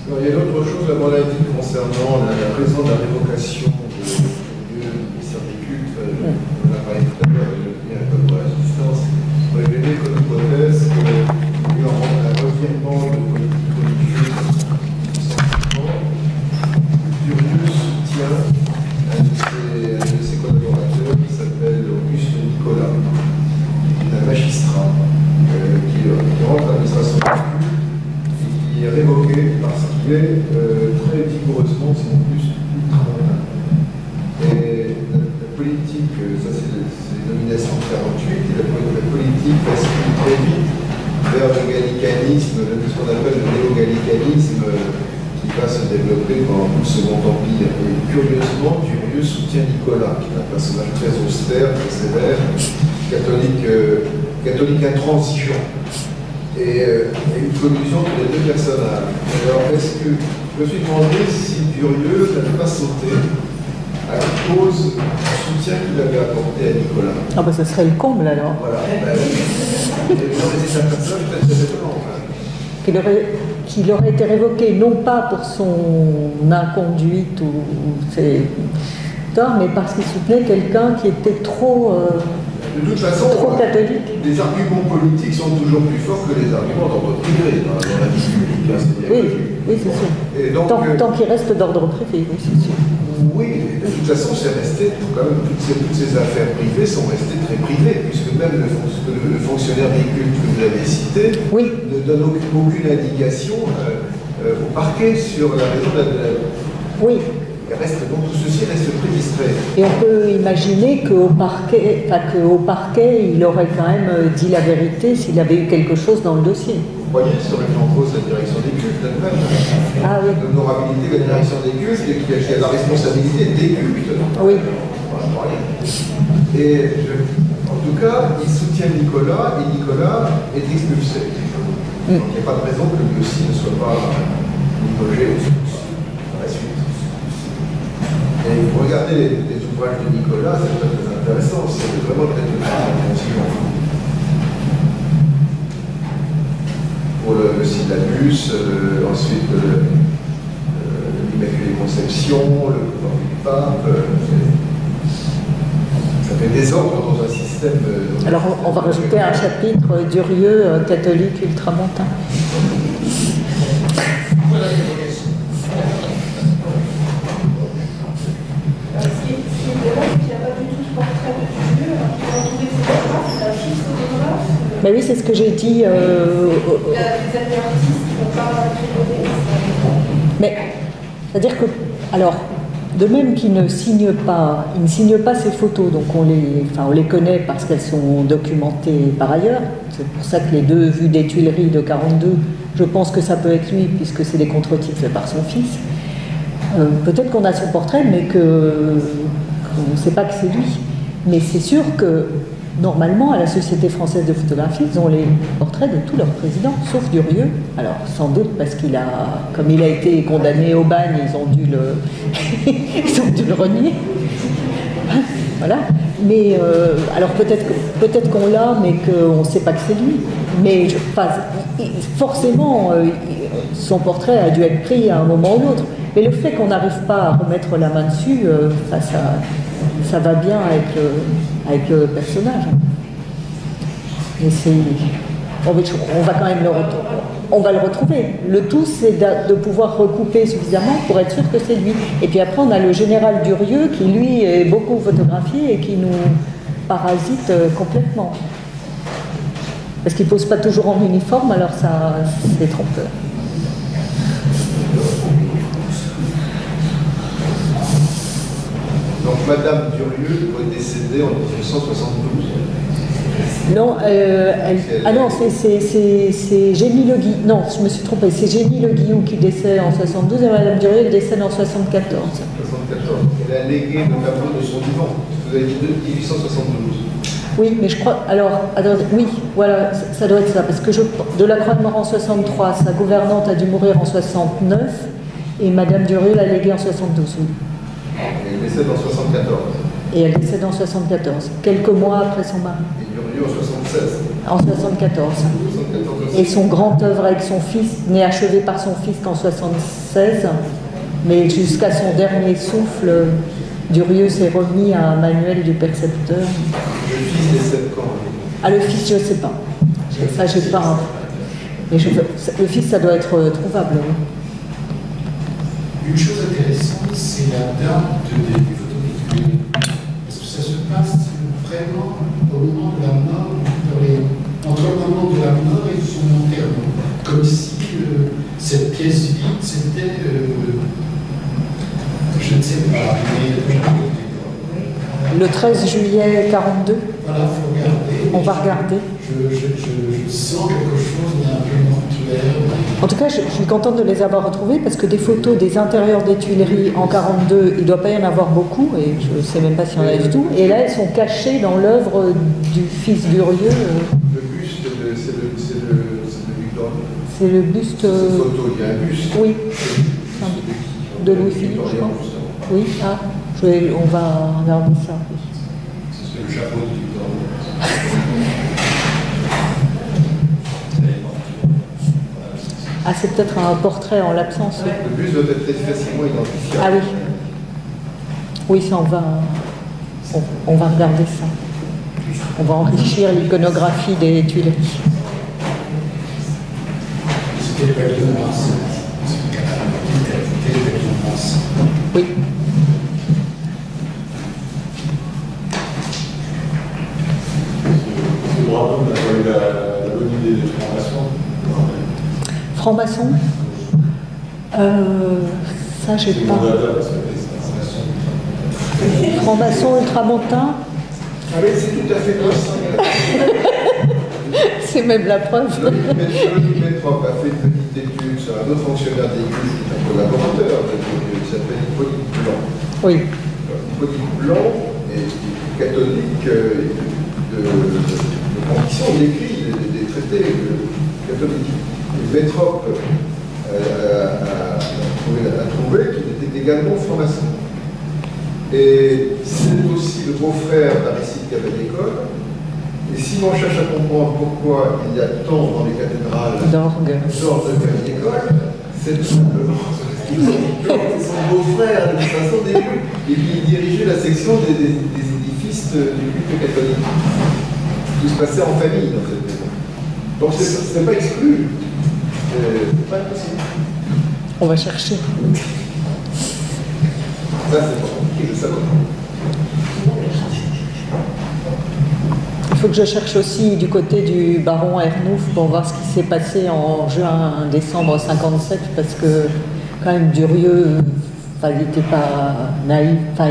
Alors, il y a d'autres choses à mon avis concernant la raison de la révocation du ministère des cultes. On a parlé tout à l'heure de lien de la résistance. On a donné comme hypothèse qu'il y aura un revirement de politique religieuse Durieux soutient un de ses collaborateurs qui s'appelle Auguste Nicolas, un magistrat qui rentre à l'administration et qui est révoqué parce qu'il est très vigoureusement, sinon plus ultramontain. Et la politique, ça c'est les nominations de 48, et la politique bascule très vite vers le gallicanisme, ce qu'on appelle le néo-gallicanisme, qui va se développer pendant tout le Second Empire. Et curieusement, Durieux soutient Nicolas, qui est un personnage très austère, très sévère, catholique intransigeant. Et une collusion entre les deux personnages. Alors, je me suis demandé si Durieux n'avait pas sauté à cause du soutien qu'il avait apporté à Nicolas. Ah ça serait le comble alors. Voilà. C'est un personnage très étonnant. Qu'il aurait été révoqué, non pas pour son inconduite ou ses torts, mais parce qu'il soutenait quelqu'un qui était trop catholique. Les arguments politiques sont toujours plus forts que les arguments d'ordre privé dans la vie publique. Oui, c'est sûr. Et donc, tant qu'il reste d'ordre privé, oui, c'est sûr. Oui, de toute façon, c'est resté, quand même, toutes ces affaires privées sont restées très privées, puisque même le fonctionnaire des cultes que vous avez cité ne donne aucune indication au parquet sur la raison de la... Oui. Donc tout ceci reste très distrait. Et on peut imaginer qu'au parquet, il aurait quand même dit la vérité s'il avait eu quelque chose dans le dossier. Vous voyez, ça aurait mis en cause la direction des cultes elle-même. Ah oui. L'honorabilité de la direction des cultes, qui a la responsabilité des cultes. Oui. Et en tout cas, il soutient Nicolas, et Nicolas est expulsé. Donc il n'y a pas de raison que lui aussi ne soit pas limogé par la suite. Et vous regardez les ouvrages de Nicolas, c'est très intéressant, c'est vraiment très intéressant. Pour le syllabus, ensuite l'Immaculée Conception, le pouvoir du pape, ça fait désordre dans un système. Alors on va rajouter un chapitre Durieux, catholique ultramontain. Mais oui, c'est ce que j'ai dit. Il y a des artistes qui n'ont pas. Mais, c'est-à-dire que, alors, De même qu'il ne signe pas, il ne signe pas ses photos, donc on les connaît parce qu'elles sont documentées par ailleurs. C'est pour ça que les deux vues des Tuileries de 42, je pense que ça peut être lui, puisque c'est des contre-titres faits par son fils. Peut-être qu'on a son portrait, mais qu'on ne sait pas que c'est lui. Mais c'est sûr que, normalement, à la Société française de photographie, ils ont les portraits de tous leurs présidents, sauf Durieux. Alors, sans doute parce comme il a été condamné au bagne, ils ont dû le renier. Voilà. Mais, alors peut-être qu'on l'a, mais qu'on ne sait pas que c'est lui. Mais forcément, son portrait a dû être pris à un moment ou l'autre. Mais le fait qu'on n'arrive pas à remettre la main dessus, ça va bien avec le personnage. Mais on va quand même on va le retrouver. Le tout, c'est de pouvoir recouper suffisamment pour être sûr que c'est lui. Et puis après, on a le général Durieux qui, lui, est beaucoup photographié et qui nous parasite complètement. Parce qu'il ne pose pas toujours en uniforme, alors ça, c'est trompeur. Donc Madame Durieux est décédée en 1972. Non, non, c'est Génie Le Guillou. Non, je me suis trompée. C'est Génie Le Guillou qui décède en 72 et Madame Durieux décède en 74. 74. Elle a légué le tableau de son vivant. Vous avez dit 1872. Oui, mais je crois. Alors, attendez, oui, voilà, ça doit être ça. Parce que de la Croix de Mort en 63, sa gouvernante a dû mourir en 69 et Madame Durieux l'a léguée en 72. Oui. Elle décède en 74. Et elle décède en 74, quelques mois après son mari. Et Durieux en 76. En 74. Et son grand œuvre avec son fils n'est achevé par son fils qu'en 76, mais jusqu'à son dernier souffle, Durieux s'est remis à un manuel du percepteur. Le fils décède quand? Ah, le fils, je ne sais pas. Ça, je sais pas. Mais le fils, ça doit être trouvable. Oui. Une chose intéressante, c'est la date du photographie. Est-ce que ça se passe vraiment au moment de la mort, entre le moment de la mort et son enterrement? Comme si cette pièce vide, c'était, je ne sais pas, mais le 13 juillet 42. Voilà, il faut regarder. On va regarder. Je sens quelque chose d'un peu mortuaire. En tout cas, je suis contente de les avoir retrouvés parce que des photos des intérieurs des Tuileries en 42, il ne doit pas y en avoir beaucoup, et je ne sais même pas s'il y en a du tout. Et là, elles sont cachées dans l'œuvre du fils Durieux. Le buste, c'est le Victor. C'est le buste. Cette photo, il y a un buste. Oui. De Louis-Philippe, je pense. Oui, ah, on va regarder ça. C'est le chapeau de Victor. Ah, c'est peut-être un portrait en l'absence. Le buste doit être très facilement identifiable. Ah oui. Oui, ça, on va regarder ça. On va enrichir l'iconographie des Tuileries. C'était le pavillon de Mars. C'était le pavillon de Mars. Oui. Bravo, on a pas eu la bonne idée des francs-maçons. Franc-maçon ça, j'ai pas. Franc-maçon ultramontain. Ah oui, c'est tout à fait possible. C'est même la preuve. Le Métrope a fait une petite étude sur un autre fonctionnaire de l'Église qui est un collaborateur qui s'appelle Hippolyte Blanc. Oui. Hippolyte Blanc est catholique de conviction. Il écrit des traités catholiques. Le Métrope a trouvé qu'il était également franc-maçon. Et c'est aussi le beau-frère d'Aristide Cavalier-Coll. Et si on cherche à comprendre pourquoi il y a tant dans les cathédrales d'orgue de Cavalier-Coll, c'est tout simplement son beau-frère, de toute façon, des lieux. Et puis il dirigeait la section des édifices du culte catholique. Tout se passait en famille dans cette maison. Donc c'est pas exclu. C'est pas impossible. On va chercher. Ça, c'est pas compliqué de savoir. Il faut que je cherche aussi du côté du baron Ernouf pour voir ce qui s'est passé en juin, décembre 57, parce que quand même Durieux enfin, il n'était pas naïf. Enfin,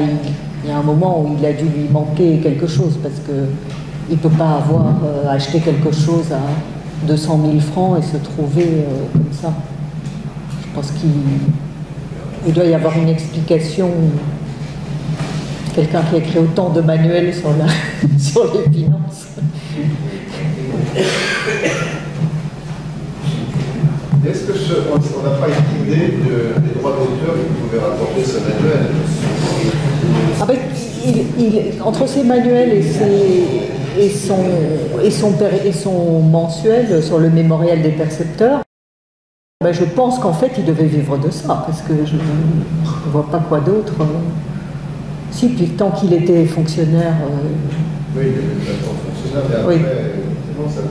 il y a un moment où il a dû lui manquer quelque chose parce que il ne peut pas avoir acheté quelque chose à 200 000 francs et se trouver comme ça. Je pense qu'il doit y avoir une explication. Quelqu'un qui a écrit autant de manuels sur, sur les finances. Est-ce qu'on n'a pas une idée des droits d'auteur qui pouvaient rapporter ce manuel? En fait, entre ses manuels et son mensuel sur le mémorial des percepteurs, ben je pense qu'en fait il devait vivre de ça, parce que je ne vois pas quoi d'autre. Si, puis tant qu'il était fonctionnaire. Oui, il était fonctionnaire, mais après, oui. Bon, ça...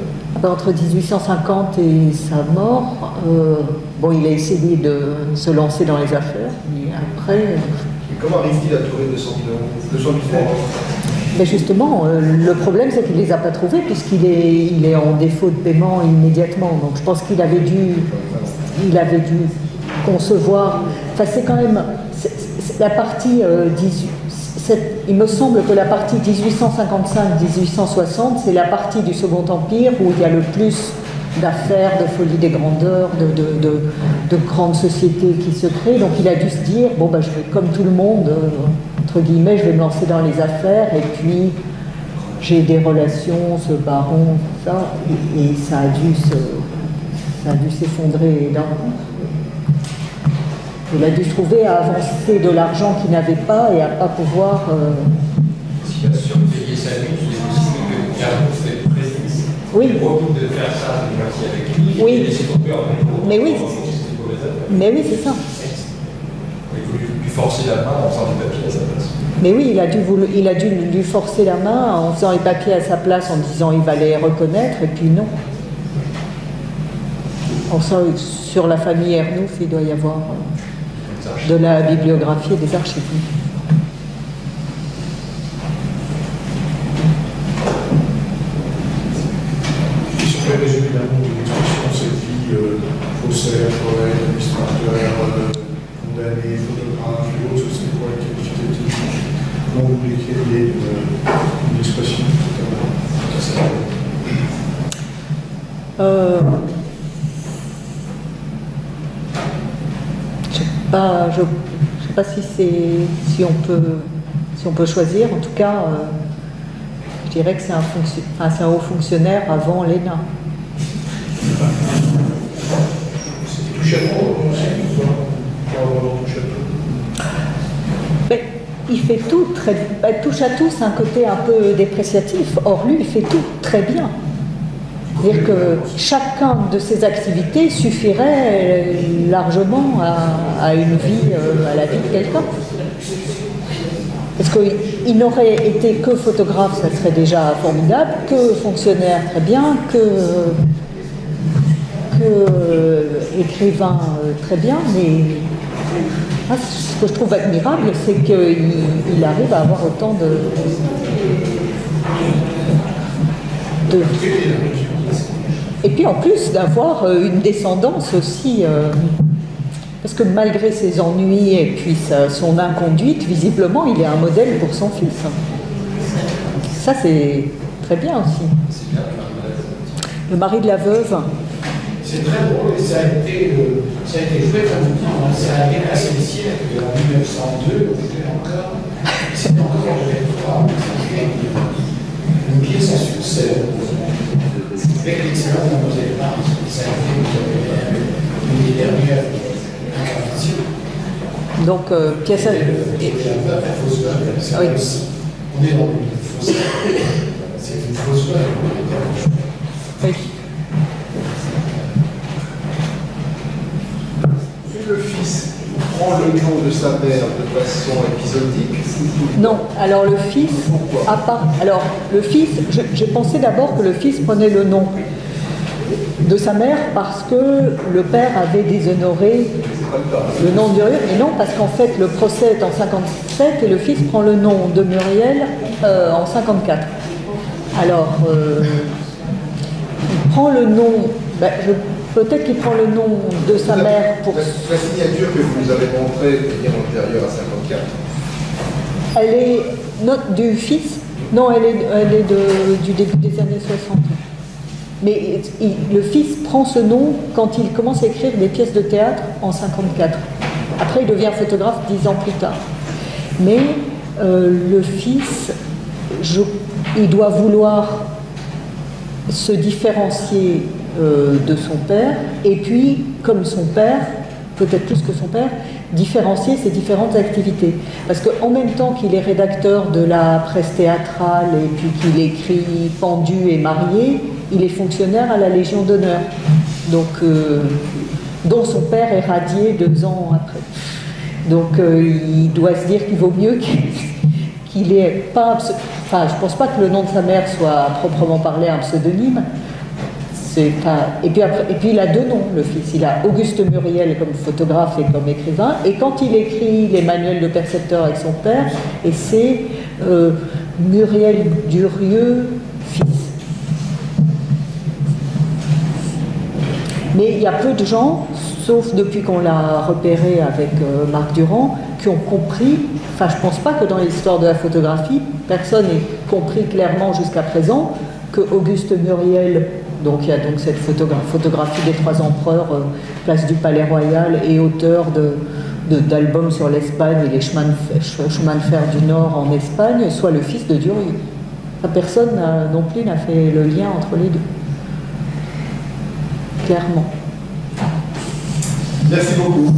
Entre 1850 et sa mort, bon, il a essayé de se lancer dans les affaires, mais après. Et comment arrive-t-il à trouver 200 000 francs? Mais justement, le problème, c'est qu'il ne les a pas trouvés, puisqu'il est en défaut de paiement immédiatement. Donc je pense qu'il avait dû concevoir. Enfin, c'est quand même. La partie il me semble que la partie 1855-1860, c'est la partie du Second Empire où il y a le plus d'affaires, de folie des grandeurs, de grandes sociétés qui se créent. Donc il a dû se dire, bon, ben, je vais, comme tout le monde, entre guillemets, je vais me lancer dans les affaires, et puis j'ai des relations, ce baron, tout ça, et ça a dû s'effondrer d'un coup. Il a dû se trouver à avancer de l'argent qu'il n'avait pas et à ne pas pouvoir. S'il a surpayé sa nuit, c'est aussi que Carnot fait le président. Oui. Il profite de faire ça de moitié avec lui. Oui. Et laisser tomber en même temps. Mais oui. Mais oui, c'est ça. Il faut lui forcer la main en faisant des papiers à sa place. Mais oui, il a dû lui forcer la main en faisant les papiers à sa place, en disant il va les reconnaître, et puis non. Enfin, sur la famille Ernouf, il doit y avoir de la bibliographie et des archives. Et si on peut résumer d'un mot d'une expression, cette vie faussaire, poète, illustrateur, condamné, photographe et autres, c'est quoi le qualificatif? Comment vous décririez une expression Je ne sais pas si on peut choisir. En tout cas, je dirais que c'est un haut fonctionnaire avant l'ENA. C'était touche à tout, Mais il fait tout très bien. Touche à tout, c'est un côté un peu dépréciatif. Or, lui, il fait tout très bien. C'est-à-dire que chacun de ses activités suffirait largement à une vie, à la vie de quelqu'un. Parce qu'il n'aurait été que photographe, ça serait déjà formidable, que fonctionnaire, très bien, que écrivain, très bien, mais ce que je trouve admirable, c'est qu'il arrive à avoir autant de et puis en plus d'avoir une descendance aussi, parce que malgré ses ennuis et puis son inconduite, visiblement il est un modèle pour son fils. Ça c'est très bien aussi. Le mari de la veuve. C'est très drôle et ça a été joué comme temps. Ça a dépassé le siècle en 1902, c'est encore une pièce à succès. Avec l'excellence dont vous avez parlé, ça a été une des dernières incarnations. Donc, pièce à... Oui. On est dans une fausse c'est une fausse veuve. Oui. Le fils prend le nom de sa mère de façon épisodique? Non, alors le fils, j'ai pensé d'abord que le fils prenait le nom de sa mère parce que le père avait déshonoré le nom de Muriel, mais non, parce qu'en fait le procès est en 57 et le fils prend le nom de Muriel en 54. Alors, il prend le nom Peut-être qu'il prend le nom de sa mère pour... La signature que vous nous avez montrée, c'est-à-dire antérieure à 54. Elle est du fils? Non, elle est du début des années 60. Mais le fils prend ce nom quand il commence à écrire des pièces de théâtre en 54. Après, il devient photographe 10 ans plus tard. Mais le fils, il doit vouloir se différencier de son père, et puis, comme son père, peut-être plus que son père, différencier ses différentes activités. Parce qu'en même temps qu'il est rédacteur de la presse théâtrale et puis qu'il écrit Pendu et Marié, il est fonctionnaire à la Légion d'honneur, donc, dont son père est radié 2 ans après. Donc il doit se dire qu'il vaut mieux qu'il ait pas... Enfin, je ne pense pas que le nom de sa mère soit à proprement parler un pseudonyme. Et puis il a 2 noms, le fils. Il a Auguste Muriel comme photographe et comme écrivain. Et quand il écrit les manuels de percepteur avec son père, et c'est Muriel Durieux, fils. Mais il y a peu de gens, sauf depuis qu'on l'a repéré avec Marc Durand, qui ont compris, enfin je ne pense pas que dans l'histoire de la photographie, personne n'ait compris clairement jusqu'à présent que Auguste Muriel, donc il y a donc cette photographie des 3 empereurs, place du Palais Royal, et auteur d'albums sur l'Espagne et les chemins de fer du Nord en Espagne, soit le fils de Durieux. Personne non plus n'a fait le lien entre les deux. Clairement. Merci beaucoup.